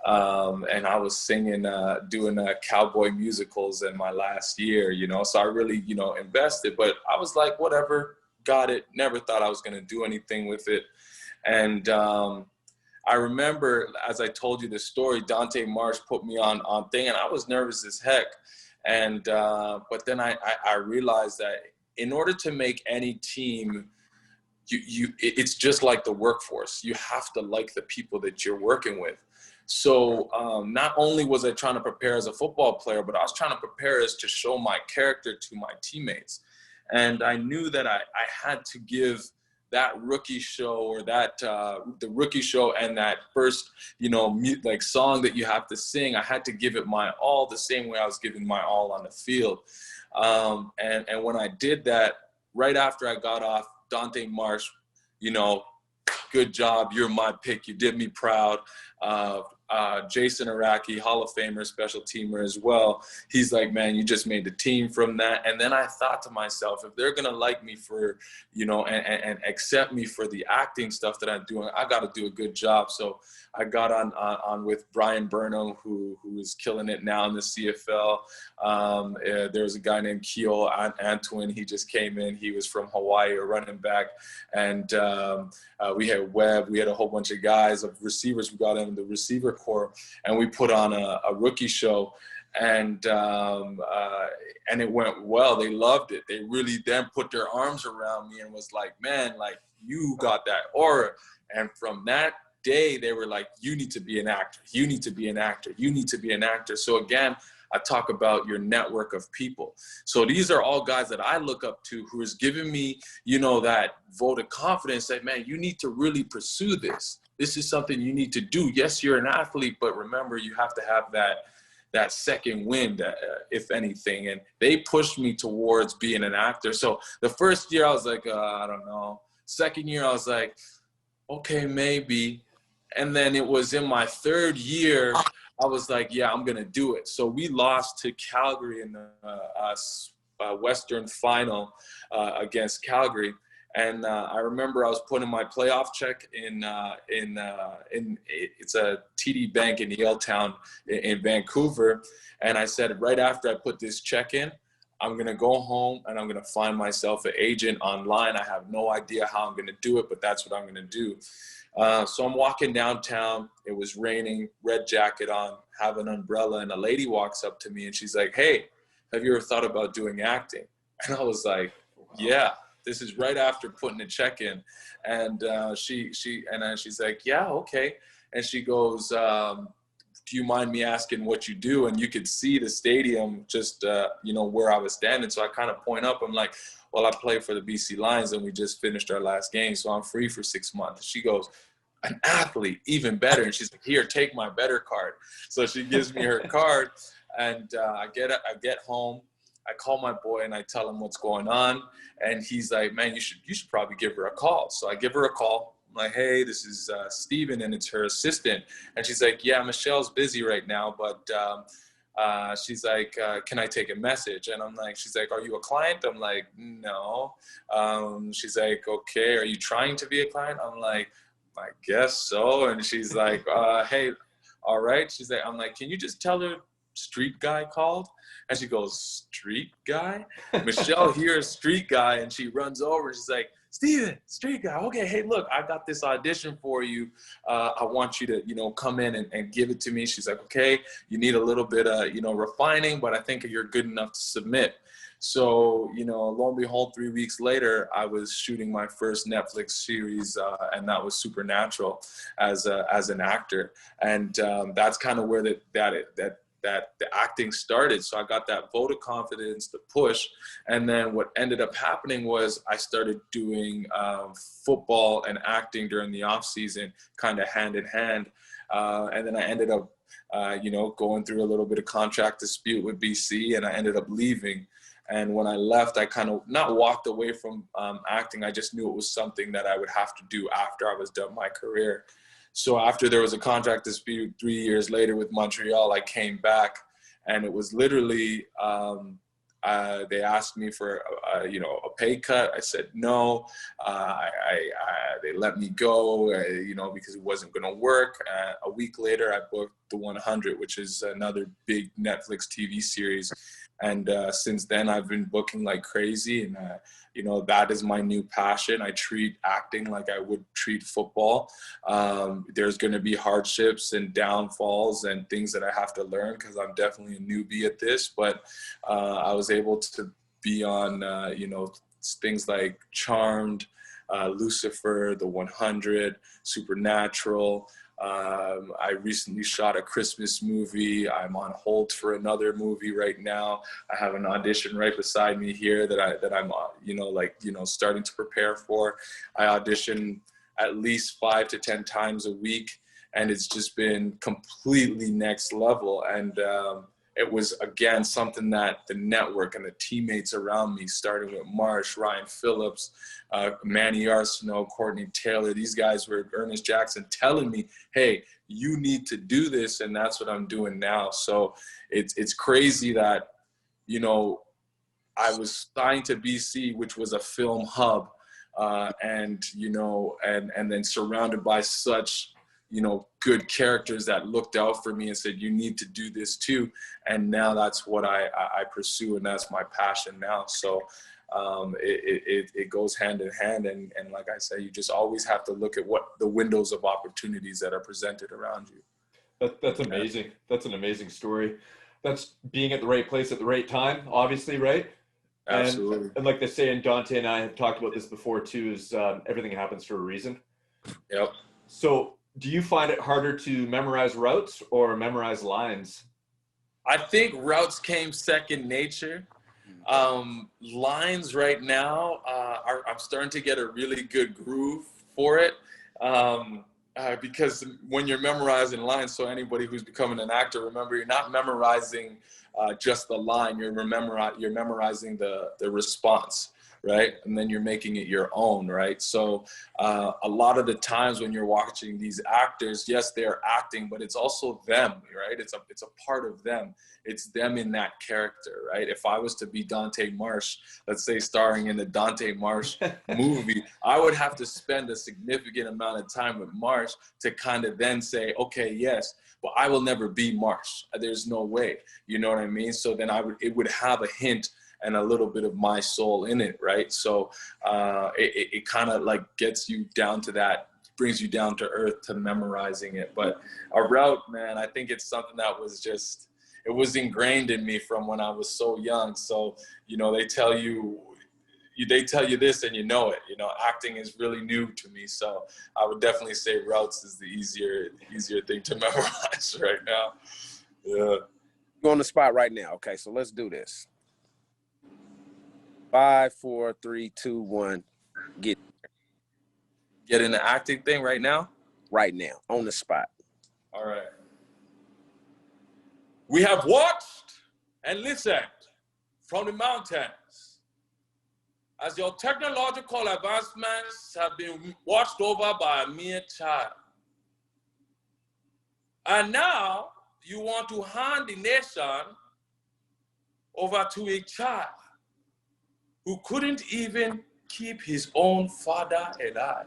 And I was singing, doing cowboy musicals in my last year, so I really, invested, but I was like, whatever, got it. Never thought I was going to do anything with it. And I remember, as I told you the story, Dante Marsh put me on thing, and I was nervous as heck. And but then I realized that in order to make any team, it's just like the workforce. You have to like the people that you're working with. So not only was I trying to prepare as a football player, but I was trying to prepare as to show my character to my teammates. And I knew that I had to give that rookie show, or that the rookie show, and that first, like song that you have to sing, I had to give it my all the same way I was giving my all on the field. And when I did that, right after I got off, Dante Marsh, good job, you're my pick, you did me proud. Jason Araki, Hall of Famer, special teamer as well. He's like, man, you just made the team from that. And then I thought to myself, if they're going to like me for, and accept me for the acting stuff that I'm doing, I got to do a good job. So I got on with Brian Burnham, who is killing it now in the CFL. There's a guy named Keo Antwin. He just came in. He was from Hawaii, a running back. And we had Webb. We had a whole bunch of guys, of receivers. We got in the receiver corps, and we put on a rookie show. And it went well. They loved it. They really then put their arms around me and was like, man, like, you got that aura. And from that day, they were like, you need to be an actor. You need to be an actor. You need to be an actor. So again, I talk about your network of people. So these are all guys that I look up to, who is giving me, that vote of confidence that, man, you need to really pursue this. This is something you need to do. Yes, you're an athlete, but remember, you have to have that second wind, if anything. And they pushed me towards being an actor. So the first year I was like, I don't know. Second year I was like, okay, maybe. And then it was in my third year, I was like, yeah, I'm going to do it. So we lost to Calgary in the Western final against Calgary. And I remember I was putting my playoff check in it's a TD Bank in Yaletown in Vancouver. And I said, right after I put this check in, I'm going to go home and I'm going to find myself an agent online. I have no idea how I'm going to do it, but that's what I'm going to do. So I'm walking downtown. It was raining, red jacket on, have an umbrella, and a lady walks up to me and she's like, hey, have you ever thought about doing acting? And I was like, yeah. This is right after putting the check in. And she's like, yeah, okay. And she goes, do you mind me asking what you do? And you could see the stadium just, where I was standing. So I kind of point up. I'm like, well, I play for the BC Lions and we just finished our last game, so I'm free for 6 months. She goes, an athlete, even better. And she's like, here, take my better card. So she gives me her card, and I get home. I call my boy and I tell him what's going on. And he's like, man, you should probably give her a call. So I give her a call. I'm like, hey, this is Stephen, and it's her assistant. And she's like, yeah, Michelle's busy right now, but she's like, can I take a message? And she's like, are you a client? I'm like, no. She's like, okay, are you trying to be a client? I'm like, I guess so. And she's like, hey, all right. She's like, I'm like, can you just tell her street guy called? And she goes, street guy? Michelle hears street guy, and she runs over and she's like, Steven, street guy. Okay, hey, look, I got this audition for you. I want you to, come in and give it to me. She's like, okay, you need a little bit of, refining, but I think you're good enough to submit. So, lo and behold, 3 weeks later, I was shooting my first Netflix series, and that was Supernatural as an actor. And that's kind of where that the acting started. So I got that vote of confidence, the push. And then what ended up happening was I started doing football and acting during the off season, kind of hand in hand. And then I ended up, going through a little bit of contract dispute with BC, and I ended up leaving. And when I left, I kind of not walked away from acting. I just knew it was something that I would have to do after I was done my career. So after there was a contract dispute 3 years later with Montreal, I came back, and it was literally They asked me for, a pay cut. I said no. They let me go, because it wasn't going to work. A week later, I booked The 100, which is another big Netflix TV series. And since then, I've been booking like crazy. And, that is my new passion. I treat acting like I would treat football. There's going to be hardships and downfalls and things that I have to learn because I'm definitely a newbie at this. But I was able to be on, things like Charmed, Lucifer, The 100, Supernatural. I recently shot a Christmas movie. I'm on hold for another movie right now. I have an audition right beside me here that I'm starting to prepare for. I audition at least 5 to 10 times a week, and it's just been completely next level. And it was, again, something that the network and the teammates around me, starting with Marsh, Ryan Phillips, Manny Arsenault, Courtney Taylor, these guys were, Ernest Jackson, telling me, hey, you need to do this, and that's what I'm doing now. So it's crazy that, I was signed to BC, which was a film hub, and then surrounded by such good characters that looked out for me and said, you need to do this too. And now that's what I pursue, and that's my passion now. So it goes hand in hand. And like I say, you just always have to look at what the windows of opportunities that are presented around you. That's amazing. That's an amazing story. That's being at the right place at the right time, obviously, right? Absolutely. And like they say, and Dante and I have talked about this before too, is everything happens for a reason. Yep. So do you find it harder to memorize routes or memorize lines? I think routes came second nature. Lines right now, I'm starting to get a really good groove for it. Because when you're memorizing lines, so anybody who's becoming an actor, remember, you're not memorizing just the line, you're memorizing the response, right? And then you're making it your own, right? So a lot of the times when you're watching these actors, yes, they're acting, but it's also them, right? It's a part of them. It's them in that character, right? If I was to be Dante Marsh, let's say starring in the Dante Marsh movie, I would have to spend a significant amount of time with Marsh to kind of then say, okay, yes, but I will never be Marsh. There's no way, you know what I mean? So then it would have a hint and a little bit of my soul in it, right? So it kind of like gets you down to that, brings you down to earth to memorizing it. But a route, man, I think it's something that was just, it was ingrained in me from when I was so young. So, they tell you this and you know it. Acting is really new to me. So I would definitely say routes is the easier thing to memorize right now. Yeah. You're on the spot right now. Okay, so let's do this. 5, 4, 3, 2, 1. Get in the acting thing right now? Right now, on the spot. All right. We have watched and listened from the mountains as your technological advancements have been watched over by a mere child. And now you want to hand the nation over to a child who couldn't even keep his own father alive.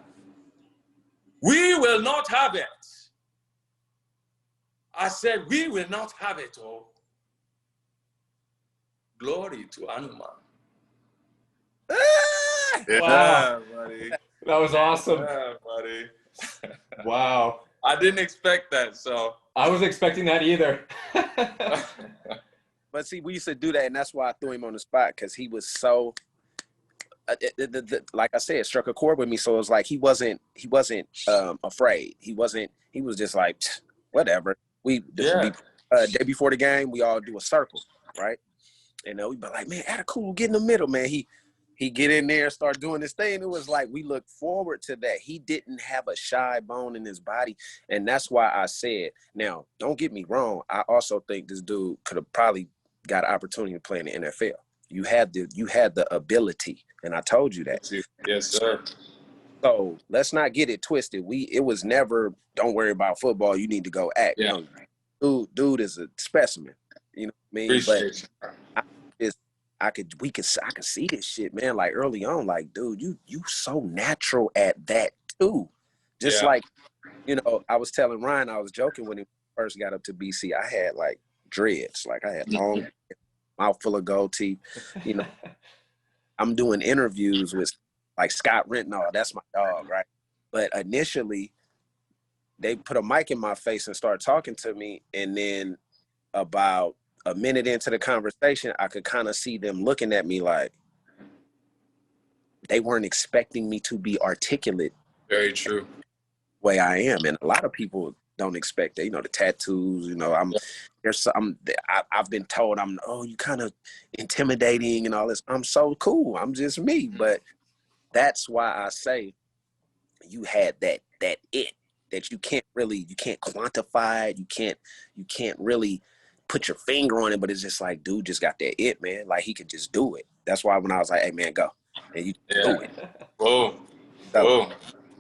We will not have it. I said, we will not have it all. Glory to Hanuman. Wow. Yeah, buddy. That was awesome. Yeah, buddy. Wow. I didn't expect that, so. I wasn't expecting that either. But see, we used to do that, and that's why I threw him on the spot, because he was so, like I said, it struck a chord with me. So it was like he wasn't afraid. He was just like, whatever. Day before the game, we all do a circle, right? And we'd be like, man, Adekolu, get in the middle, man. He get in there and start doing this thing. It was like we look forward to that. He didn't have a shy bone in his body, and that's why I said. Now, don't get me wrong. I also think this dude could have probably got an opportunity to play in the NFL. You had the ability, and I told you that. Yes, sir. So let's not get it twisted. It was never, don't worry about football. You need to go act. Yeah. Dude is a specimen. You know what I mean? Appreciate but I could see this shit, man. Like early on, like, dude, you so natural at that too. Just like, you know, I was telling Ryan, I was joking when he first got up to BC. I had like dreads, like I had long, mouth full of gold teeth. You know, I'm doing interviews with like Scott Rentnall. That's my dog, right? But initially, they put a mic in my face and started talking to me, and then about a minute into the conversation, I could kind of see them looking at me like they weren't expecting me to be articulate. Very true. The way I am, and a lot of people don't expect that. You know, the tattoos. You know, I've been told you kind of intimidating and all this. I'm so cool. I'm just me. But that's why I say you had that it that you can't quantify it. You can't really put your finger on it, but it's just like, dude just got that it, man. Like he could just do it. That's why when I was like, hey man, go. And you do it. Whoa. Whoa.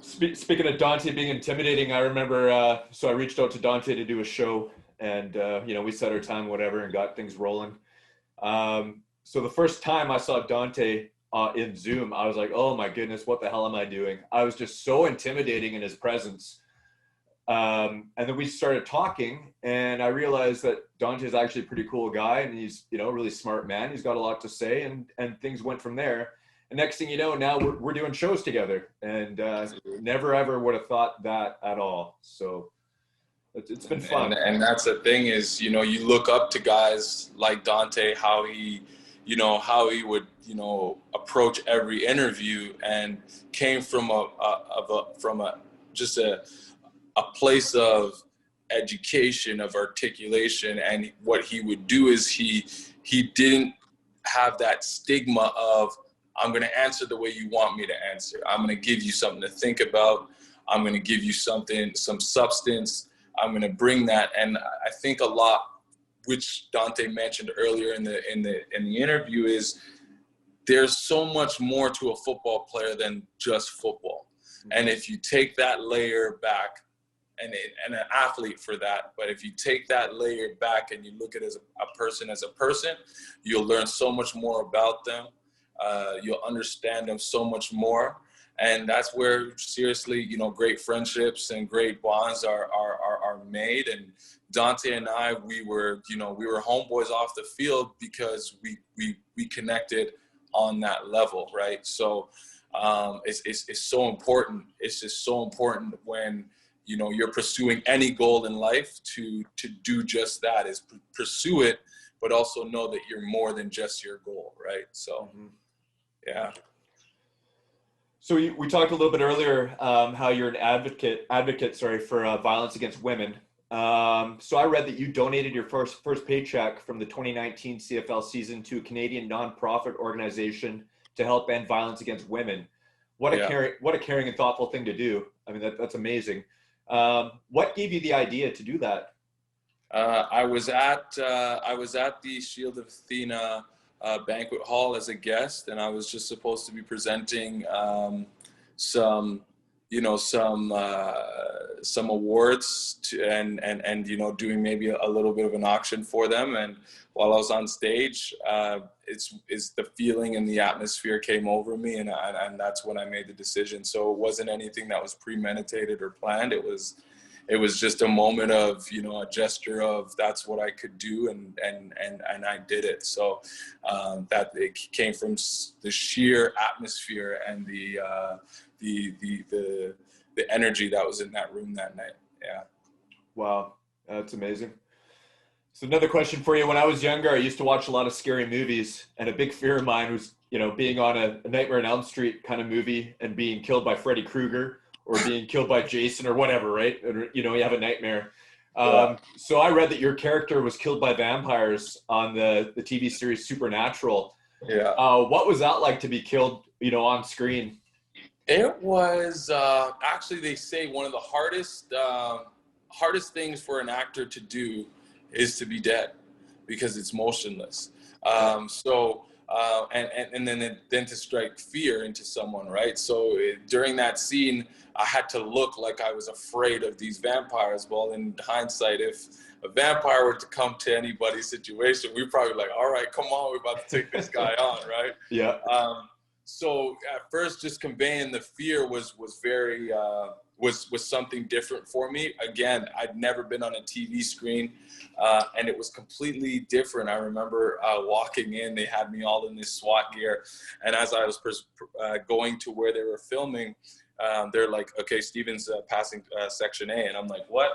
Speaking of Dante being intimidating, I remember, so I reached out to Dante to do a show, and you know, we set our time, whatever, and got things rolling. So the first time I saw Dante in Zoom, I was like, oh my goodness, what the hell am I doing? I was just so intimidating in his presence. And then we started talking, and I realized that Dante is actually a pretty cool guy, and he's, you know, a really smart man. He's got a lot to say, and things went from there. And next thing you know, now we're doing shows together, and never ever would have thought that at all. So it's been fun. And that's the thing is, you know, you look up to guys like Dante, how he would, you know, approach every interview, and came from just a place of education, of articulation. And what he would do is he didn't have that stigma of, I'm going to answer the way you want me to answer. I'm going to give you something to think about. I'm going to give you some substance. I'm going to bring that. And I think a lot, which Dante mentioned earlier in the interview, is there's so much more to a football player than just football. And if you take that layer back, and an athlete for that, but if you take that layer back and you look at it as a person, you'll learn so much more about them. You'll understand them so much more. And that's where, seriously, you know, great friendships and great bonds are made. And Dante and I, we were homeboys off the field because we connected on that level, right? So it's so important. It's just so important when, you know, you're pursuing any goal in life to do just that, is pursue it, but also know that you're more than just your goal, right? So, yeah. So we talked a little bit earlier how you're an advocate for violence against women. So I read that you donated your first paycheck from the 2019 CFL season to a Canadian nonprofit organization to help end violence against women. What a caring and thoughtful thing to do. I mean, that's amazing. What gave you the idea to do that? I was at the Shield of Athena banquet hall as a guest, and I was just supposed to be presenting some awards and you know, doing maybe a little bit of an auction for them. And while I was on stage, it's the feeling and the atmosphere came over me, and that's when I made the decision. So it wasn't anything that was premeditated or planned. It was just a moment of, you know, a gesture of that's what I could do, and I did it. So that it came from the sheer atmosphere and the energy that was in that room that night. Yeah. Wow, that's amazing. So another question for you. When I was younger, I used to watch a lot of scary movies, and a big fear of mine was, you know, being on a Nightmare on Elm Street kind of movie and being killed by Freddy Krueger or being killed by Jason or whatever, right? And, you know, you have a nightmare. So I read that your character was killed by vampires on the TV series Supernatural. Yeah. What was that like to be killed, you know, on screen? It was actually, they say one of the hardest things for an actor to do is to be dead, because it's motionless. So and then to strike fear into someone, right? So during that scene, I had to look like I was afraid of these vampires. Well, in hindsight, if a vampire were to come to anybody's situation, we'd probably like, all right, come on, we're about to take this guy on, right? Yeah. So at first, just conveying the fear was very was something different for me. Again, I'd never been on a TV screen, and it was completely different. I remember walking in, they had me all in this SWAT gear, and as I was going to where they were filming, they're like, "Okay, Stephen's passing section A," and I'm like, "What?"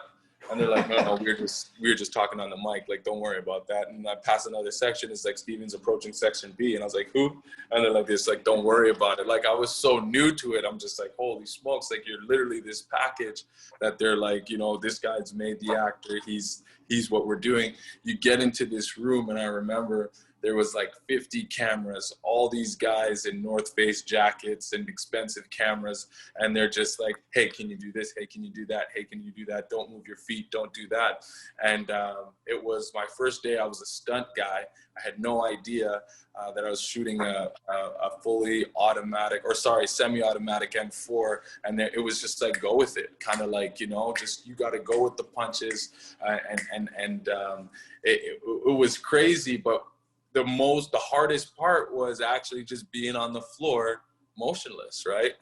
And they're like, no, we were just talking on the mic. Like, don't worry about that. And I pass another section. It's like, Stephen's approaching section B. And I was like, who? And they're like, this, like, don't worry about it. Like, I was so new to it. I'm just like, holy smokes. Like, you're literally this package that they're like, you know, this guy's made the actor. He's what we're doing. You get into this room, and I remember there was like 50 cameras, all these guys in North Face jackets and expensive cameras. And they're just like, hey, can you do this? Hey, can you do that? Hey, can you do that? Don't move your feet. Don't do that. And it was my first day. I was a stunt guy. I had no idea that I was shooting a fully automatic, or sorry, semi-automatic M4. And it was just like, go with it. Kind of like, you know, just, you got to go with the punches. It was crazy, but the hardest part was actually just being on the floor motionless, right?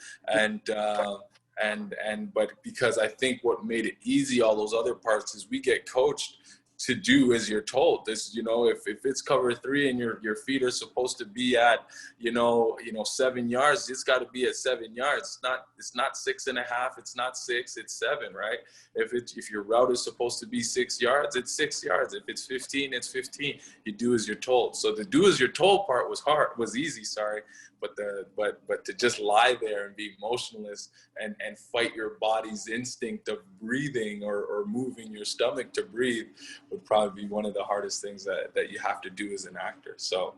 But because I think what made it easy, all those other parts, is we get coached to do as you're told. This, you know, if it's cover 3 and your feet are supposed to be at, you know 7 yards, it's got to be at 7 yards. It's not 6.5. It's not 6. It's 7, right? If your route is supposed to be 6 yards, it's 6 yards. If it's 15, it's 15. You do as you're told. So the do as you're told part was easy. Sorry. But to just lie there and be motionless and fight your body's instinct of breathing or moving your stomach to breathe would probably be one of the hardest things that you have to do as an actor. So,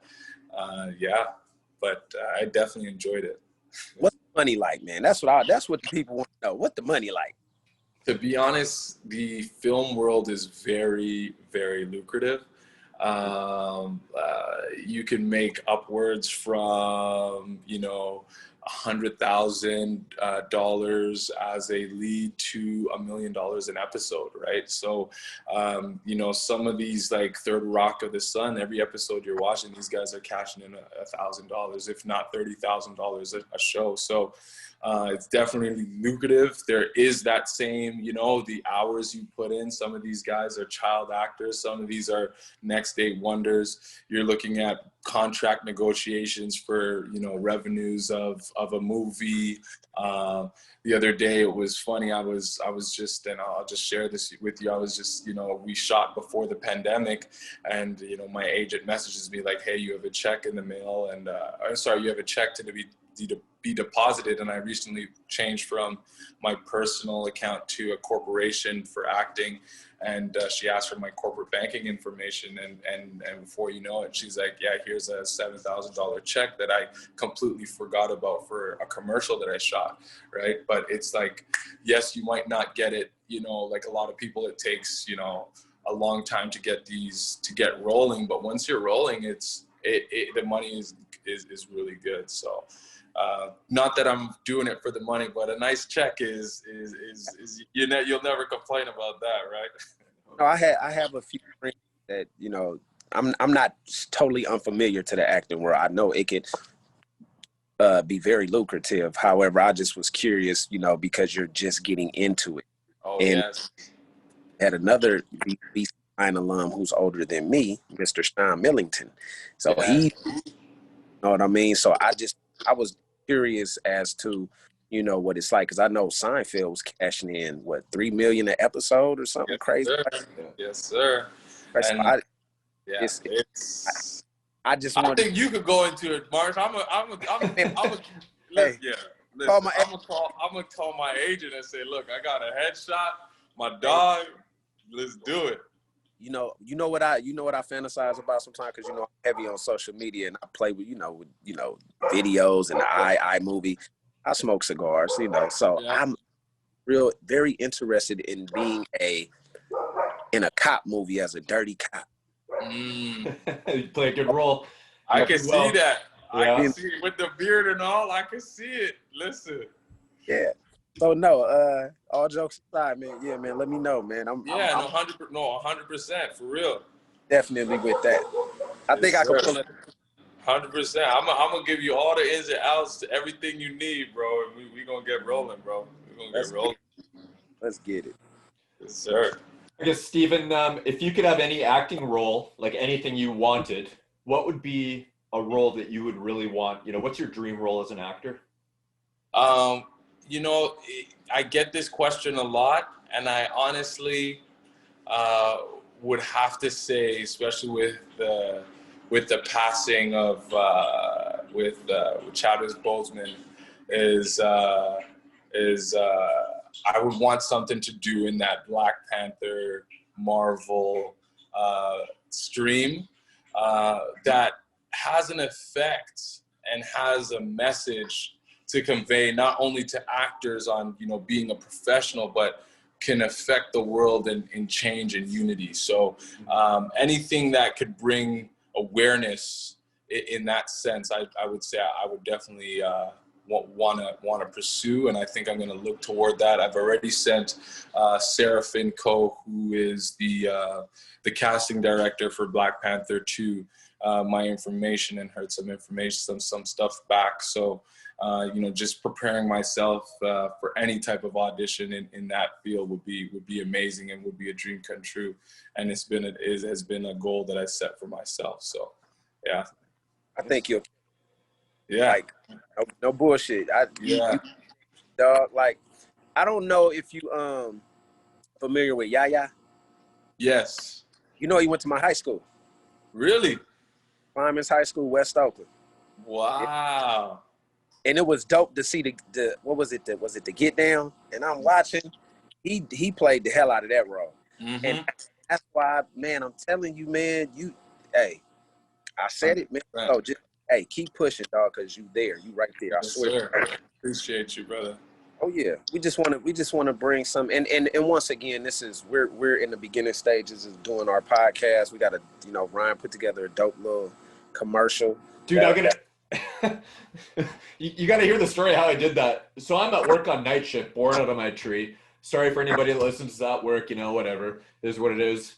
but I definitely enjoyed it. What's the money like, man? That's what the people want to know. What the money like? To be honest, the film world is very, very lucrative. You can make upwards from, $100,000 as a lead to $1 million an episode, right? So, some of these, like Third Rock of the Sun, every episode you're watching, these guys are cashing in $1,000, if not $30,000 a show. So it's definitely lucrative. There is that same, the hours you put in. Some of these guys are child actors. Some of these are next day wonders. You're looking at contract negotiations for, revenues of a movie. The other day, it was funny. I was just, and I'll just share this with you. I was just, we shot before the pandemic, and, my agent messages me like, hey, you have a check in the mail, and you have a check to be deposited. And I recently changed from my personal account to a corporation for acting. And she asked for my corporate banking information, and before you know it, she's like, yeah, here's a $7,000 check that I completely forgot about for a commercial that I shot, right? But it's like, yes, you might not get it, like a lot of people, it takes, a long time to get rolling, but once you're rolling, the money is really good. So not that I'm doing it for the money, but a nice check is you'll never complain about that, right? No, I have a few friends that, I'm not totally unfamiliar to the acting world. I know it could be very lucrative. However, I just was curious, because you're just getting into it. Oh, and yes. Had another BC alum who's older than me, Mr. Sean Millington. So he, you know what I mean? So I was curious as to, what it's like, because I know Seinfeld was cashing in, $3 million an episode or something crazy? Sir. Yes, sir. And I think you could go into it, Marsh. I'm gonna call my agent and say, look, I got a headshot, my dog, let's do it. You know what I fantasize about sometimes, because I'm heavy on social media and I play with videos and the iMovie. I smoke cigars, so I'm very interested in being in a cop movie as a dirty cop. You play a good role. I can see that. Yeah. I can see it with the beard and all. I can see it. Listen. Yeah. So no, all jokes aside, man. Yeah, man. Let me know, man. I'm 100%, for real. definitely with that. I think I could pull it. 100%. I'm gonna give you all the ins and outs to everything you need, bro. And we gonna get rolling, bro. We gonna get rolling. Let's get it. Yes, sir. I guess, Stephen, if you could have any acting role, like anything you wanted, what would be a role that you would really want? You know, what's your dream role as an actor? You know, I get this question a lot, and I honestly would have to say, especially with the passing of with Chadwick Boseman, is I would want something to do in that Black Panther Marvel stream that has an effect and has a message to convey, not only to actors on, you know, being a professional, but can affect the world in change and unity. So anything that could bring awareness in that sense, I would say I would definitely want to pursue, and I think I'm going to look toward that. I've already sent Sarah Finco, who is the casting director for Black Panther 2, my information, and heard some information, some stuff back. So you know, just preparing myself for any type of audition in that field would be amazing and would be a dream come true. And it has been a goal that I set for myself. So yeah, I think you'll. Yeah. Like, no bullshit. Yeah. You, dog. Like, I don't know if you familiar with Yaya. Yes. You know, he went to my high school. Really? Fireman's High School, West Oakland. Wow. And it was dope to see the what was it? Was it the Get Down? And I'm watching. He played the hell out of that role. Mm-hmm. And that's why, man, I'm telling you, man. Hey, I said it, man. Right. So just. Hey, keep pushing, dog, because you there. You right there. I swear. Sir. Appreciate you, brother. Oh yeah. We just want to bring some and once again, this is we're in the beginning stages of doing our podcast. We gotta, you know, Ryan put together a dope little commercial. Dude, you gotta hear the story how I did that. So I'm at work on night shift, bored out of my tree. Sorry for anybody that listens to that work, you know, whatever. It is what it is.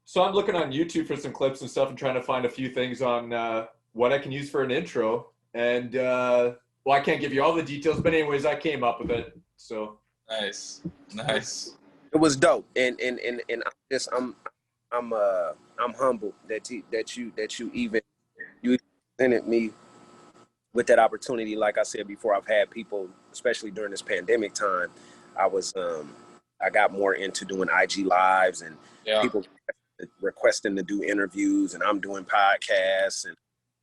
So I'm looking on YouTube for some clips and stuff and trying to find a few things on what I can use for an intro. And, well, I can't give you all the details, but anyways, I came up with it. So nice. It was dope. And I'm humbled that you even presented me with that opportunity. Like I said before, I've had people, especially during this pandemic time, I got more into doing IG lives and people requesting to do interviews, and I'm doing podcasts. And,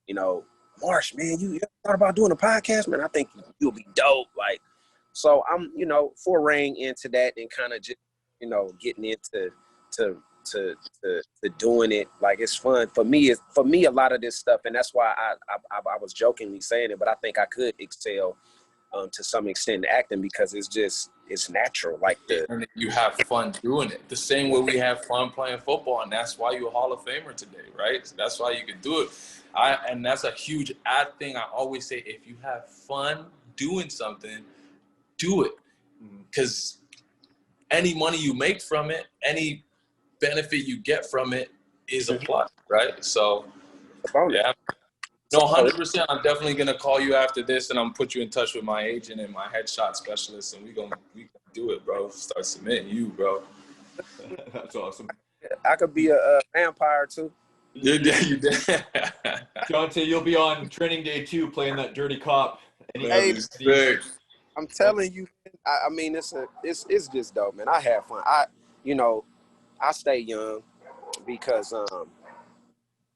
you know, Marsh, man, you ever thought about doing a podcast? Man, I think you'll be dope. Like, so I'm, you know, foraying into that and kind of just, you know, getting into to doing it. Like, it's fun for me. A lot of this stuff, and that's why I was jokingly saying it, but I think I could excel to some extent in acting because it's natural. Like and you have fun doing it the same way we have fun playing football, and that's why you're a Hall of Famer today, right? So that's why you can do it. And that's a huge ad thing. I always say, if you have fun doing something, do it, because any money you make from it, any benefit you get from it is a plus, right? So yeah. No, 100%. I'm definitely gonna call you after this, and I'm gonna put you in touch with my agent and my headshot specialist, and we gonna do it, bro. Start submitting you, bro. That's awesome. I could be a vampire too. You did. Dante, you'll be on training day 2 playing that dirty cop. Hey, I'm telling you, I mean, it's just dope, man. I have fun. I stay young because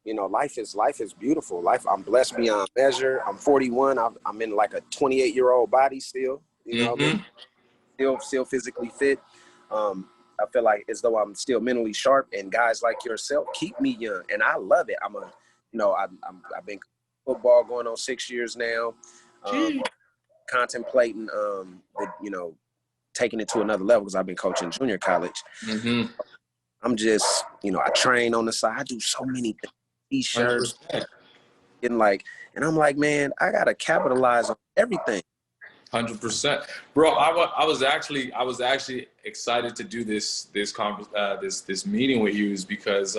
you know, life is beautiful. I'm blessed beyond measure. I'm 41. I'm in like a 28-year-old body still. You know what I mean? Still physically fit. I feel like as though I'm still mentally sharp, and guys like yourself keep me young, and I love it. I've been football going on 6 years now. Contemplating, taking it to another level because I've been coaching junior college. I'm just, I train on the side. I do so many things. T-shirts, and I'm like, man, I gotta capitalize on everything. 100%, bro. I was actually excited to do this meeting with you, is because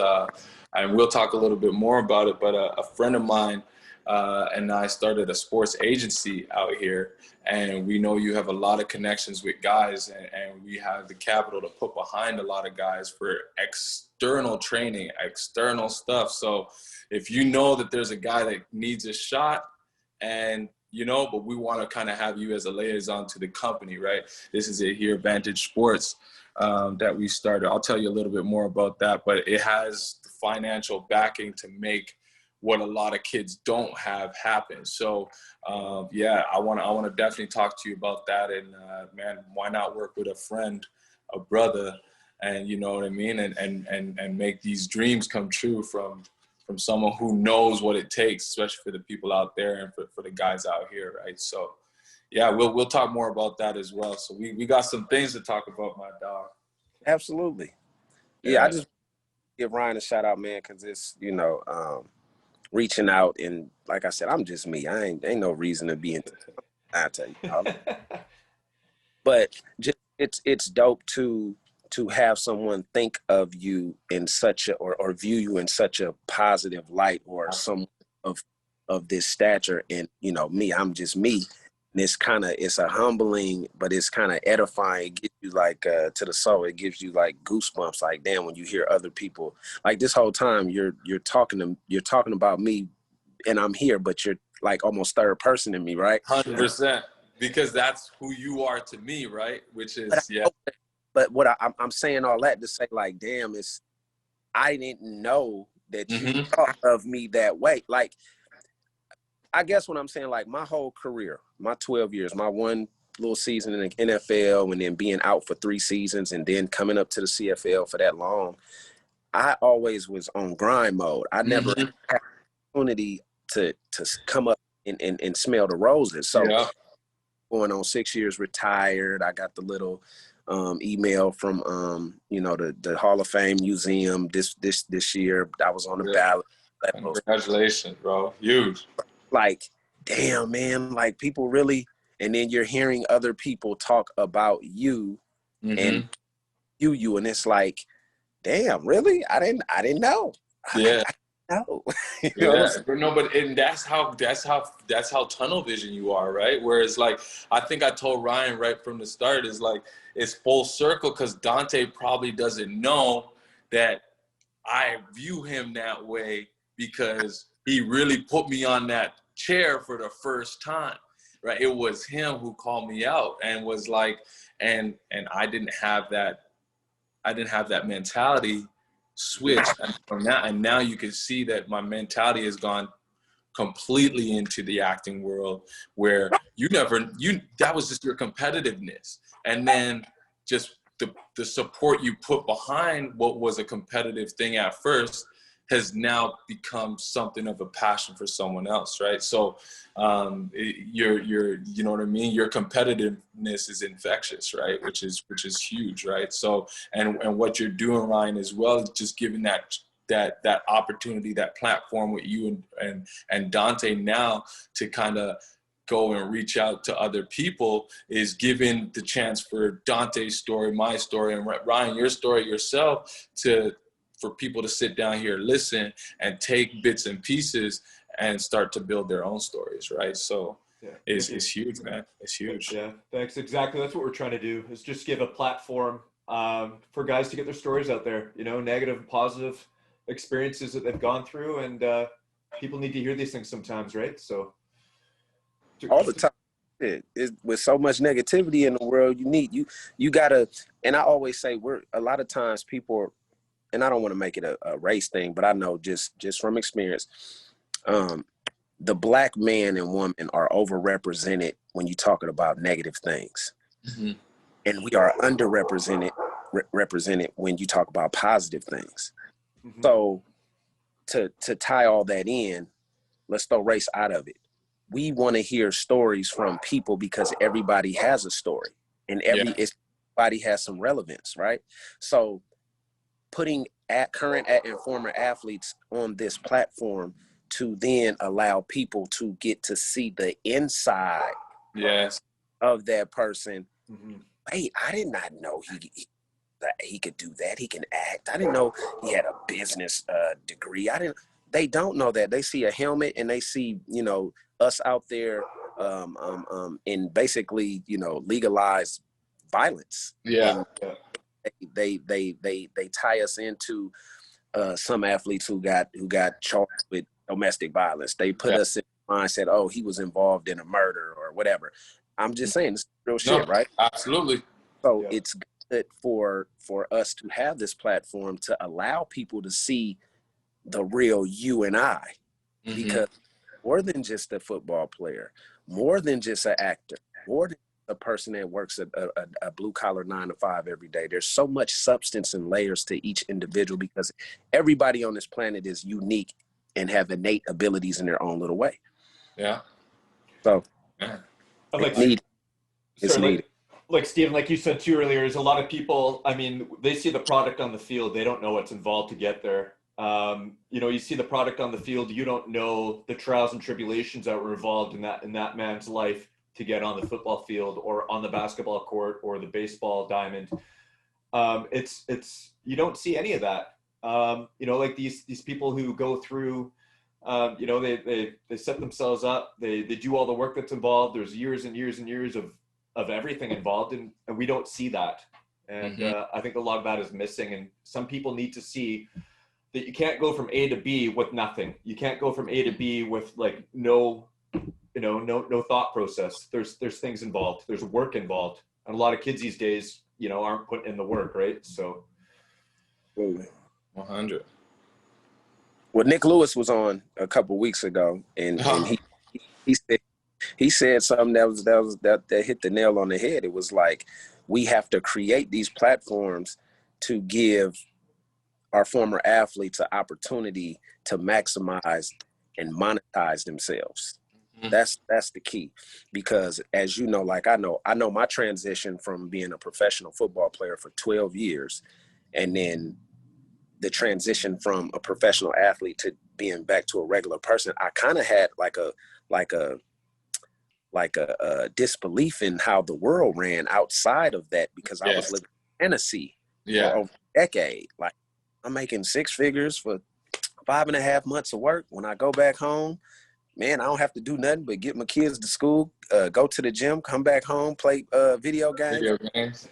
and we'll talk a little bit more about it. But a friend of mine and I started a sports agency out here, and we know you have a lot of connections with guys, and we have the capital to put behind a lot of guys for external training, external stuff. So if you know that there's a guy that needs a shot, and but we want to kind of have you as a liaison to the company, right? This is it here, Vantage Sports, that we started. I'll tell you a little bit more about that, but it has the financial backing to make what a lot of kids don't have happen. So, yeah, I want to definitely talk to you about that. And man, why not work with a friend, a brother, and you know what I mean, and make these dreams come true from someone who knows what it takes, especially for the people out there and for the guys out here, right? So, yeah, we'll talk more about that as well. So we got some things to talk about, my dog. Absolutely. Yeah, I just give Ryan a shout out, man, because it's, reaching out, and like I said, I'm just me. Ain't no reason to be in. I tell you, but just it's dope to have someone think of you in such a or view you in such a positive light, or some of this stature. And me, I'm just me. And it's a humbling, but it's kind of edifying. It gives you to the soul. It gives you like goosebumps. Like, damn, when you hear other people, like this whole time you're talking about me, and I'm here, but you're like almost third person in me, right? 100%, because that's who you are to me, right? Which is But what I'm saying all that to say, like, damn, I didn't know that you thought of me that way. Like, I guess what I'm saying, like my whole career, my 12 years, my one little season in the NFL, and then being out for 3 seasons, and then coming up to the CFL for that long, I always was on grind mode. I never had the opportunity to come up and smell the roses. So going on 6 years retired, I got the little email from the Hall of Fame Museum this year. I was on the ballot. Congratulations, bro. Huge. Like, damn, man, like people really, and then you're hearing other people talk about you and you, and it's like, damn, really? I didn't know. Yeah. No. No, but and that's how tunnel vision you are, right? Whereas, like, I think I told Ryan right from the start, is like, it's full circle, because Dante probably doesn't know that I view him that way, because he really put me on that chair for the first time, right? It was him who called me out and was like, and I didn't have that mentality switch. And now you can see that my mentality has gone completely into the acting world, where that was just your competitiveness. And then just the support you put behind what was a competitive thing at first has now become something of a passion for someone else, right? So you know what I mean? Your competitiveness is infectious, right? Which is huge, right? So and what you're doing, Ryan, as well, is just giving that opportunity, that platform with you and Dante now to kind of go and reach out to other people, is giving the chance for Dante's story, my story, and Ryan, your story yourself, for people to sit down here, listen, and take bits and pieces and start to build their own stories, right? So it's huge, man. It's huge. Yeah, thanks. Exactly. That's what we're trying to do, is just give a platform for guys to get their stories out there, negative and positive experiences that they've gone through. And people need to hear these things sometimes, right? So all the time. With so much negativity in the world, you gotta, and I always say, a lot of times people, and I don't want to make it a race thing, but I know just from experience, the black man and woman are overrepresented when you're talking about negative things. And we are underrepresented represented when you talk about positive things. So to tie all that in, let's throw race out of it. We want to hear stories from people, because everybody has a story, and everybody has some relevance, right? So putting current and former athletes on this platform to then allow people to get to see the inside of that person. Mm-hmm. Hey, I did not know he could do that. He can act. I didn't know he had a business degree. They don't know that. They see a helmet and they see, you know, us out there in basically, you know, legalized violence. Yeah. And they tie us into some athletes who got charged with domestic violence. They put us in the mindset, oh, he was involved in a murder or whatever. I'm just saying, it's real shit, right? Absolutely. So it's good for us to have this platform to allow people to see the real you and I, because more than just a football player, more than just an actor, more than a person that works a blue collar 9 to 5 every day. There's so much substance and layers to each individual because everybody on this planet is unique and have innate abilities in their own little way. Yeah. So it's needed. Like Stephen, like you said too earlier, is a lot of people, I mean, they see the product on the field. They don't know what's involved to get there. You know, you see the product on the field. You don't know the trials and tribulations that were involved in that man's life to get on the football field or on the basketball court or the baseball diamond. It's you don't see any of that. You know, like these people who go through, you know, they set themselves up. They do all the work that's involved. There's years and years and years of everything involved, and we don't see that. And I think a lot of that is missing. And some people need to see that you can't go from A to B with nothing. You can't go from A to B with like no thought process. There's things involved. There's work involved. And a lot of kids these days, you know, aren't putting in the work, right? So 100. Well, Nick Lewis was on a couple of weeks ago, and he said something that hit the nail on the head. It was like, we have to create these platforms to give our former athletes an opportunity to maximize and monetize themselves. That's the key, because as you know, like I know my transition from being a professional football player for 12 years, and then the transition from a professional athlete to being back to a regular person. I kind of had like a disbelief in how the world ran outside of that, because I was living in fantasy for over a decade. Like, I'm making 6 figures for 5.5 months of work. When I go back home, man, I don't have to do nothing but get my kids to school, go to the gym, come back home, play video games.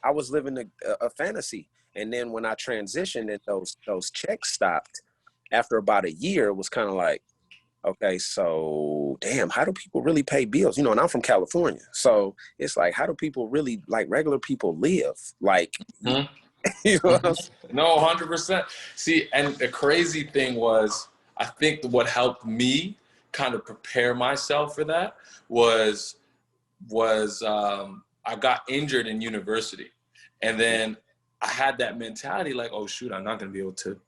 I was living a fantasy. And then when I transitioned and those checks stopped, after about a year, it was kind of like, okay, so damn, how do people really pay bills? You know, and I'm from California. So it's like, how do people really, like regular people, live? Like, you know what I'm saying? No, 100%. See, and the crazy thing was, I think what helped me kind of prepare myself for that was I got injured in university. And then I had that mentality like, oh, shoot, I'm not going to be able to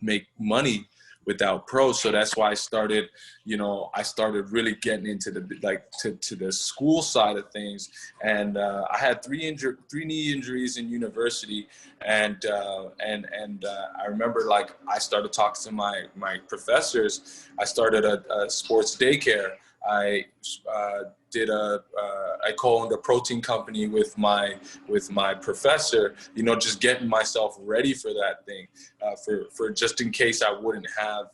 make money without pros. So that's why I started really getting into to the school side of things. And I had 3 knee injuries in university. And I remember, like, I started talking to my professors. I started a sports daycare. I co-owned a protein company with my professor, you know, just getting myself ready for that thing, for just in case I wouldn't have,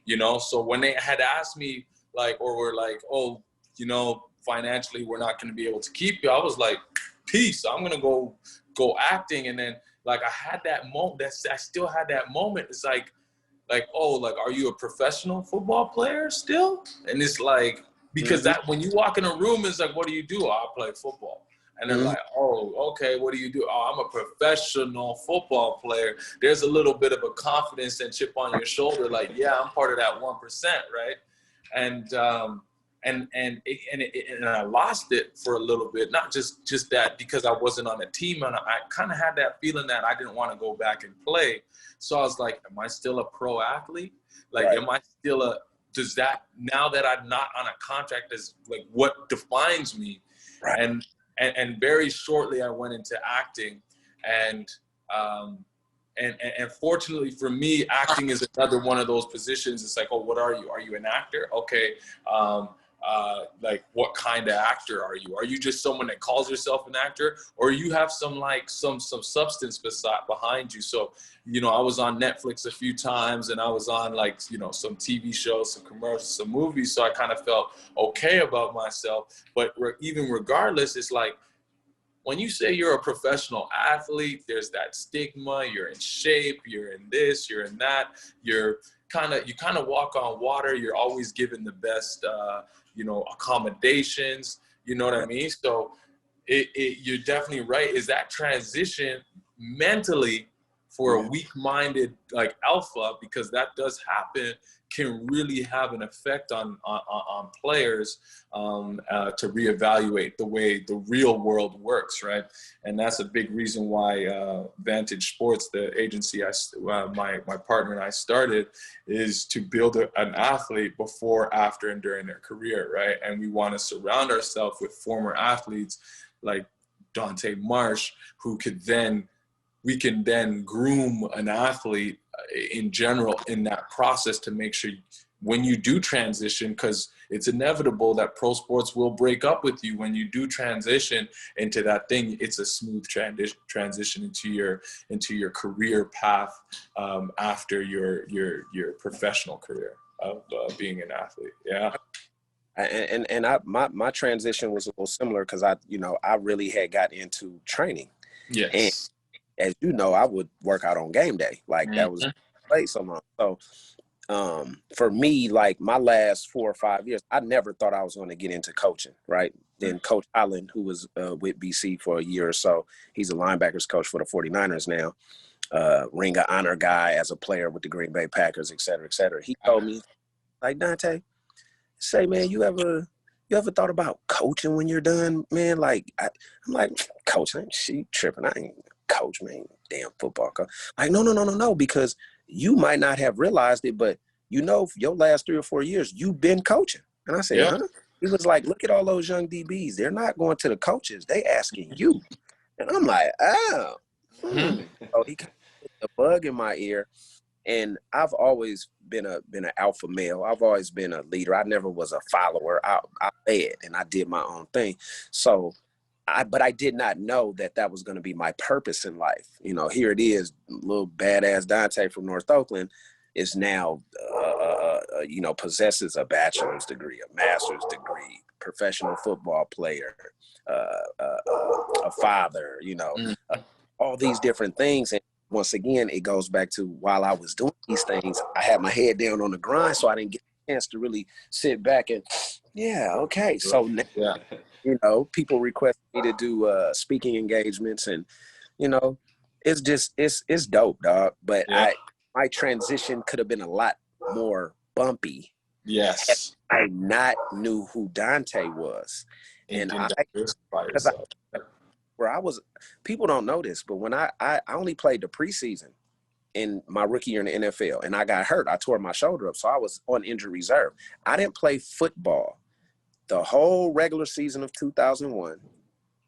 you know. So when they had asked me, like, or were like, oh, you know, financially we're not going to be able to keep you, I was like, peace, I'm going to go acting. And then, like, I had that moment, I still had that moment. It's like, oh, like, are you a professional football player still? And it's like, because that when you walk in a room, it's like, what do you do? Oh, I play football. And they're like, oh, okay, what do you do? Oh, I'm a professional football player. There's a little bit of a confidence and chip on your shoulder, like, yeah, I'm part of that 1%, right? And I lost it for a little bit, not just that, because I wasn't on the team, and I kind of had that feeling that I didn't want to go back and play. So I was like, am I still a pro athlete? Like, am I still does that, now that I'm not on a contract, is like what defines me? Right. And very shortly I went into acting, and and fortunately for me, acting is another one of those positions. It's like, oh, what are you? Are you an actor? Okay. Like, what kind of actor are you? Are you just someone that calls yourself an actor, or you have some substance behind you? So, you know, I was on Netflix a few times, and I was on, like, you know, some TV shows, some commercials, some movies. So I kind of felt okay about myself. But even regardless, it's like, when you say you're a professional athlete, there's that stigma. You're in shape, you're in this, you're in that. You kind of walk on water. You're always given the best, you know, accommodations. You know what I mean? So you're definitely right. Is that transition mentally for a weak-minded, like, alpha, because that does happen, can really have an effect on players to reevaluate the way the real world works, right? And that's a big reason why Vantage Sports, the agency my partner and I started, is to build an athlete before, after, and during their career, right? And we want to surround ourselves with former athletes like Dante Marsh, we can then groom an athlete in general in that process to make sure when you do transition, because it's inevitable that pro sports will break up with you. When you do transition into that thing, it's a smooth transition into your career path after your professional career of being an athlete. Yeah. And my transition was a little similar because I really had got into training. Yes. And as you know, I would work out on game day. Like, that was played so long. So for me, like, my last 4 or 5 years, I never thought I was going to get into coaching, right? Then Coach Allen, who was with BC for a year or so, he's a linebackers coach for the 49ers now, Ring of Honor guy as a player with the Green Bay Packers, et cetera, et cetera. He told me, like, Dante, say, man, you ever thought about coaching when you're done, man? Like, I'm like, coach, she tripping. I ain't coach, man, damn football coach. Like, no, because you might not have realized it, but you know, for your last 3 or 4 years, you've been coaching. And I said, Yep. huh? He was like, look at all those young DBs. They're not going to the coaches. They asking you. And I'm like, oh. So he kind of put the bug in my ear. And I've always been an alpha male. I've always been a leader. I never was a follower. I led and I did my own thing. So but I did not know that was going to be my purpose in life. You know, here it is, little badass Dante from North Oakland is now, you know, possesses a bachelor's degree, a master's degree, professional football player, a father, you know, all these different things. And once again, it goes back to, while I was doing these things, I had my head down on the grind, so I didn't get a chance to really sit back and, okay. So now, you know, people request me to do speaking engagements, and, you know, it's just, it's dope, dog. But my transition could have been a lot more bumpy. Yes. I not knew who Dante was. And where I was, people don't know this, but when I only played the preseason in my rookie year in the NFL, and I got hurt. I tore my shoulder up, so I was on injury reserve. I didn't play football the whole regular season of 2001,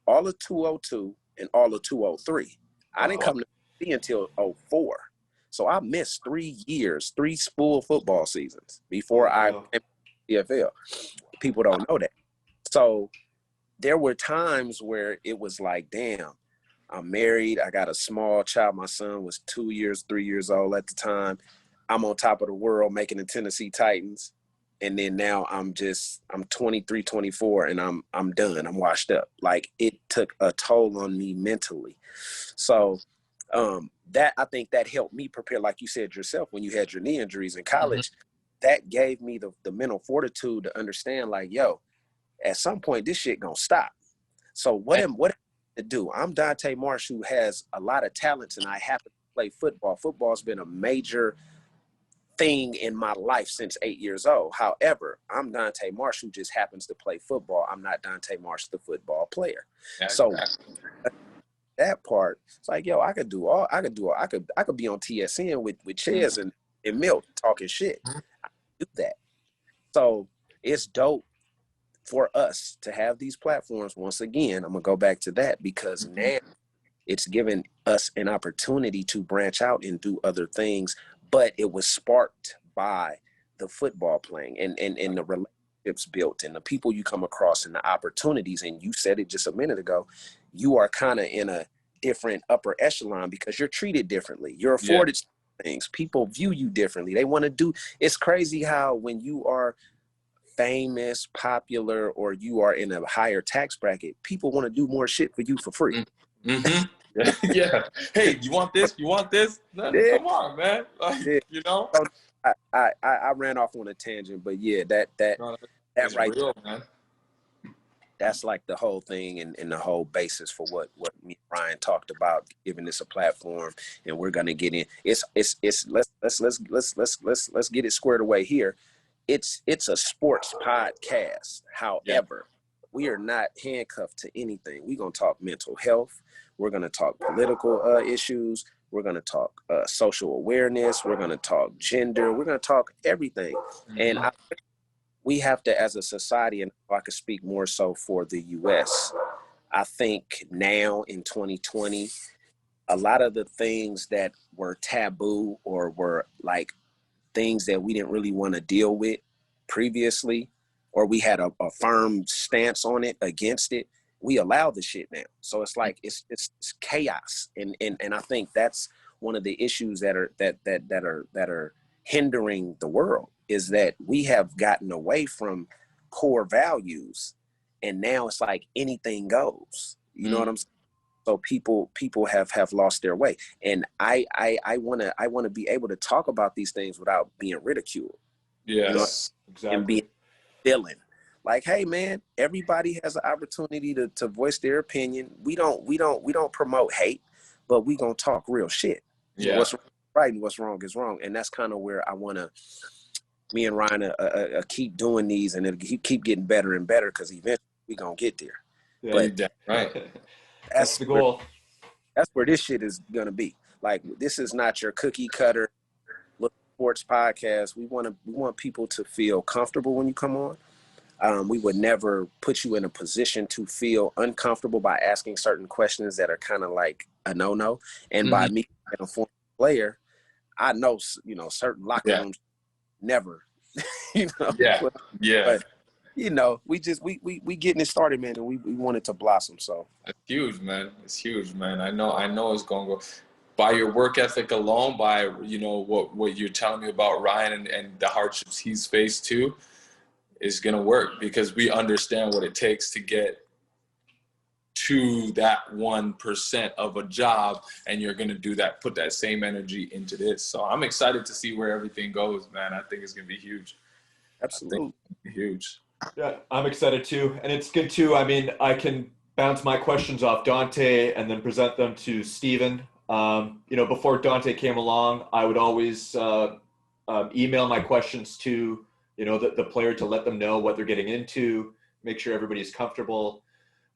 all of 202, and all of 203. I didn't come to see until 04. So I missed 3 years, 3 full football seasons before I came to the NFL. People don't know that. So there were times where it was like, damn, I'm married. I got a small child. My son was 2 years, 3 years old at the time. I'm on top of the world making the Tennessee Titans. And then now I'm 23, 24, and I'm done. I'm washed up. Like, it took a toll on me mentally. So that, I think that helped me prepare, like you said yourself, when you had your knee injuries in college, that gave me the mental fortitude to understand, like, yo, at some point this shit gonna stop. So what am I to do? I'm Dante Marsh, who has a lot of talents, and I happen to play football. Football's been a major thing in my life since 8 years old. However, I'm Dante Marsh, who just happens to play football. I'm not Dante Marsh, the football player. So that part, it's like, yo, I could be on TSN with Ches and Milt talking shit. I do that. So it's dope for us to have these platforms. Once again, I'm gonna go back to that, because now It's given us an opportunity to branch out and do other things, but it was sparked by the football playing and the relationships built and the people you come across and the opportunities. And you said it just a minute ago, you are kind of in a different upper echelon because you're treated differently. You're afforded things. People view you differently. They want to do, it's crazy how when you are famous, popular, or you are in a higher tax bracket, people want to do more shit for you for free. Mm-hmm. Yeah. Hey, you want this? You want this? No, come on, man. Like, you know. I ran off on a tangent, but yeah, that right real, man. That's like the whole thing and the whole basis for what me and Ryan talked about, giving this a platform, and we're gonna get in. It's let's get it squared away here. It's a sports podcast. However, we are not handcuffed to anything. We're gonna talk mental health. We're gonna talk political issues. We're gonna talk social awareness. We're gonna talk gender. We're gonna talk everything. Mm-hmm. And we have to, as a society, and I could speak more so for the U.S., I think now in 2020, a lot of the things that were taboo or were like things that we didn't really want to deal with previously, or we had a firm stance on it, against it, we allow the shit now. So it's like it's chaos, and I think that's one of the issues that are hindering the world, is that we have gotten away from core values, and now it's like anything goes. You know what I'm saying? So people have lost their way, and I want to be able to talk about these things without being ridiculed. Yes, you know, exactly. And being villain. Like, hey man, everybody has an opportunity to voice their opinion. We don't promote hate, but we gonna talk real shit. Yeah. What's right and what's wrong is wrong, and that's kind of where I wanna. Me and Ryan keep doing these, and it'll keep getting better and better, because eventually we gonna get there. Yeah, but right. That's the goal. That's where this shit is gonna be. Like, this is not your cookie cutter sports podcast. We want people to feel comfortable when you come on. We would never put you in a position to feel uncomfortable by asking certain questions that are kind of like a no-no. And by me being a former player, I know, certain locker rooms never, But, we getting it started, man, and we want it to blossom. So it's huge, man. It's huge, man. I know it's going to go. By your work ethic alone, by, what you're telling me about Ryan and the hardships he's faced too, is going to work, because we understand what it takes to get to that 1% of a job, and you're going to do that, put that same energy into this. So I'm excited to see where everything goes, man. I think it's going to be huge. Absolutely. Huge. Yeah, I'm excited too. And it's good too. I mean, I can bounce my questions off Dante and then present them to Stephen. Before Dante came along, I would always email my questions to, the player, to let them know what they're getting into, make sure everybody's comfortable.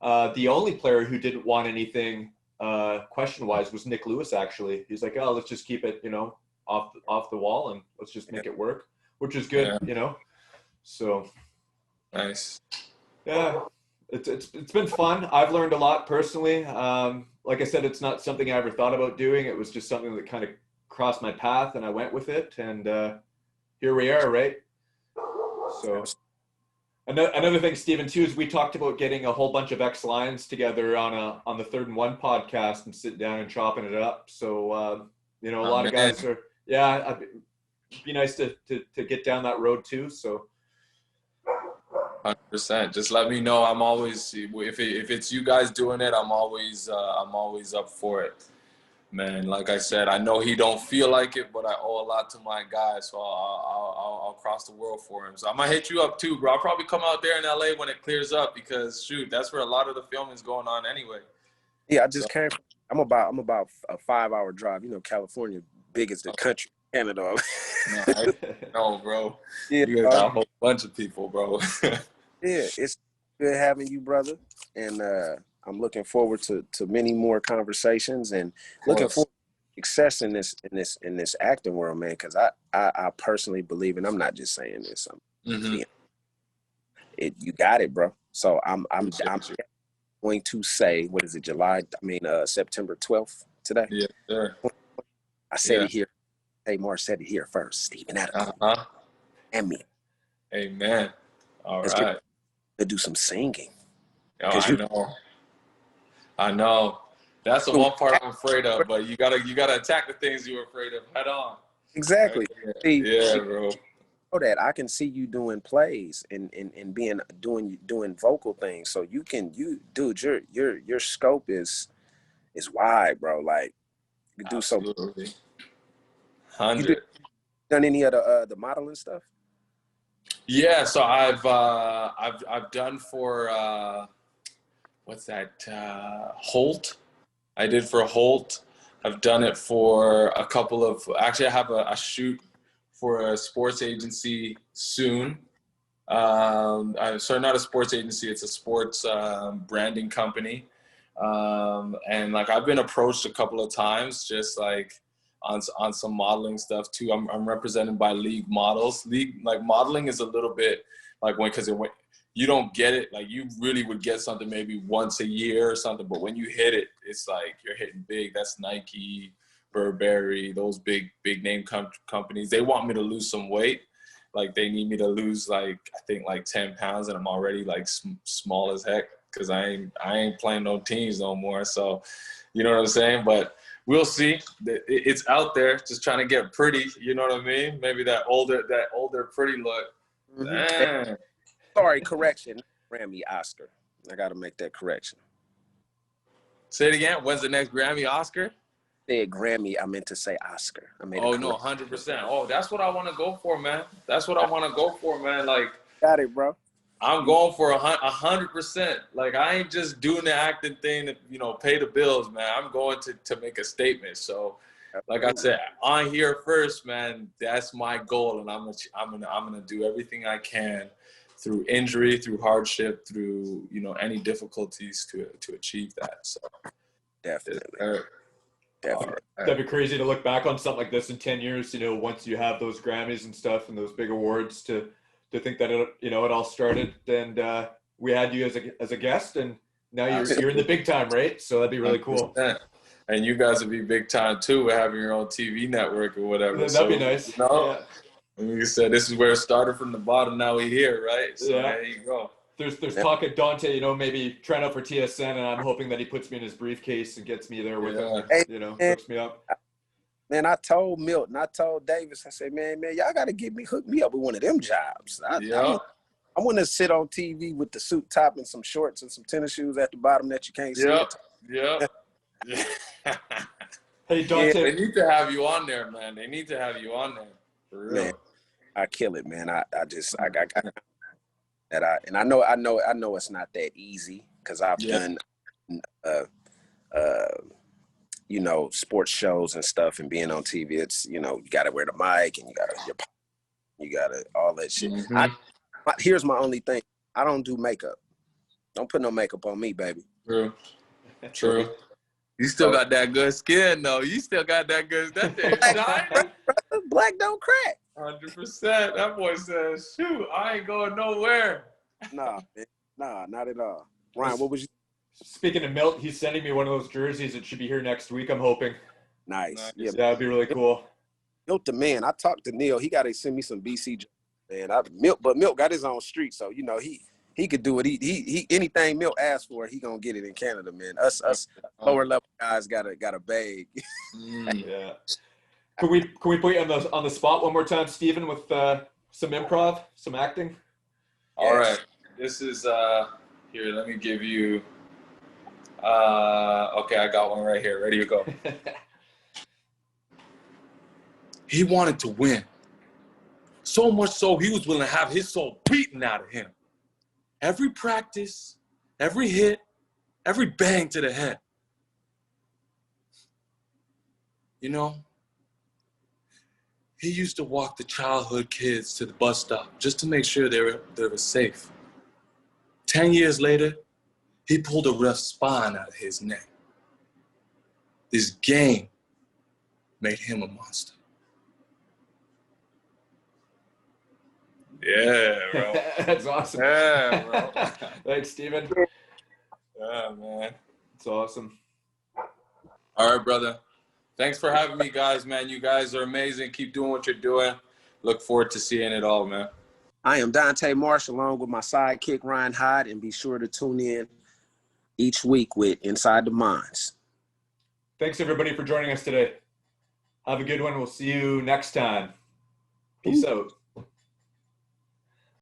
The only player who didn't want anything question-wise was Nick Lewis, actually. He's like, oh, let's just keep it, off the wall, and let's just make it work, which is good, So nice. Yeah, it's been fun. I've learned a lot personally. Like I said, it's not something I ever thought about doing. It was just something that kind of crossed my path, and I went with it, and here we are, right? So another thing, Stephen, too, is we talked about getting a whole bunch of X-Lions together on the 3rd and 1 podcast and sitting down and chopping it up. So a lot of guys are it'd be nice to get down that road too. So 100%. Just let me know. I'm always, if it's you guys doing it, I'm always up for it, man. Like I said, I know he don't feel like it, but I owe a lot to my guy, so I'll cross the world for him. So I might hit you up too, bro. I'll probably come out there in LA when it clears up, because shoot, that's where a lot of the filming is going on anyway. Yeah, I just came. I'm about a 5-hour drive. California, big as the country, Canada. No, bro. Yeah, you got a whole bunch of people, bro. Yeah, it's good having you, brother, and I'm looking forward to many more conversations, and looking forward to success in this acting world, man. Because I personally believe, and I'm not just saying this. You got it, bro. So I'm going to say, what is it, September 12th today? Yeah, sure. I said it here. Hey, Marsh said it here first. Stephen Adekolu. Uh-huh. And me. Amen. All Let's right. to do some singing. Oh, I know. That's the one part I'm afraid of, but you gotta attack the things you're afraid of head on. Exactly. Right? Yeah, bro. Know that I can see you doing plays and doing vocal things. So your scope is wide, bro. Like you do Absolutely. so. 100. You done any of the modeling stuff? Yeah, so I've done for what's that? Holt. I did for Holt. I've done it for a couple of. Actually, I have a shoot for a sports agency soon. Sorry, not a sports agency. It's a sports branding company. And like I've been approached a couple of times, just like on some modeling stuff too. I'm represented by League Models. Like modeling is a little bit like because you don't get it. Like you really would get something maybe once a year or something, but when you hit it, it's like you're hitting big. That's Nike, Burberry, those big name companies. They want me to lose some weight. Like they need me to lose I think 10 pounds, and I'm already like small as heck because I ain't playing no teams no more. So, you know what I'm saying? But we'll see. It's out there, just trying to get pretty. You know what I mean? Maybe that older pretty look. Mm-hmm. Sorry, correction. Grammy, Oscar. I got to make that correction. Say it again. When's the next Grammy, Oscar? Said Grammy. I meant to say Oscar. I made it. No, 100%. Oh, that's what I want to go for, man. Like, got it, bro. I'm going for 100%. Like, I ain't just doing the acting thing to, pay the bills, man. I'm going to make a statement. So, like I said, on here first, man, that's my goal, and I'm gonna do everything I can through injury, through hardship, through any difficulties to achieve that. So, definitely. Definitely. That'd be crazy to look back on something like this in 10 years, once you have those Grammys and stuff and those big awards to think that it all started, and we had you as a guest, and now you're in the big time, right? So that'd be really cool. And you guys would be big time too, with having your own TV network or whatever. That'd be nice. Like you said, this is where it started from the bottom. Now we're here, right? So there you go. There's talk at Dante, maybe trying out for TSN, and I'm hoping that he puts me in his briefcase and gets me there with him, hooks me up. Man, I told Milton, I told Davis, I said, man, y'all got to hook me up with one of them jobs. I want to sit on TV with the suit top and some shorts and some tennis shoes at the bottom that you can't see. Yeah. Hey, Dante. They need to have you on there, man. They need to have you on there. For real. Man, I kill it, man. I got that and I know it's not that easy because I've done sports shows and stuff, and being on TV, it's you got to wear the mic and you gotta all that shit. Mm-hmm. Here's my only thing. I don't do makeup. Don't put no makeup on me, baby. True. You still got that good skin, though. You still got that good. That thing shining. Black don't crack. 100%. That boy says, "Shoot, I ain't going nowhere." Nah, not at all. Ryan, what was you? Speaking of Milt, he's sending me one of those jerseys. It should be here next week, I'm hoping. Nice. Yeah, that would be really cool. Milt the man. I talked to Neil. He got to send me some BC. Man, Milt got his own street, so he could do it. He anything Milt asks for, he gonna get it in Canada, man. Us lower level guys got a bag. Yeah. Can we put you on the spot one more time, Stephen, with some improv, some acting? All right. This is here. Let me give you. Okay, I got one right here. Ready to go. He wanted to win. So much so he was willing to have his soul beaten out of him. Every practice, every hit, every bang to the head. He used to walk the childhood kids to the bus stop just to make sure they were safe. 10 years later, he pulled a ref's spine out of his neck. This game made him a monster. Yeah, bro. That's awesome. Yeah, bro. Thanks, Stephen. Yeah, man. It's awesome. All right, brother. Thanks for having me, guys, man. You guys are amazing. Keep doing what you're doing. Look forward to seeing it all, man. I am Dante Marsh, along with my sidekick, Ryan Hyde, and be sure to tune in each week with Inside the Minds. Thanks, everybody, for joining us today. Have a good one. We'll see you next time. Peace out.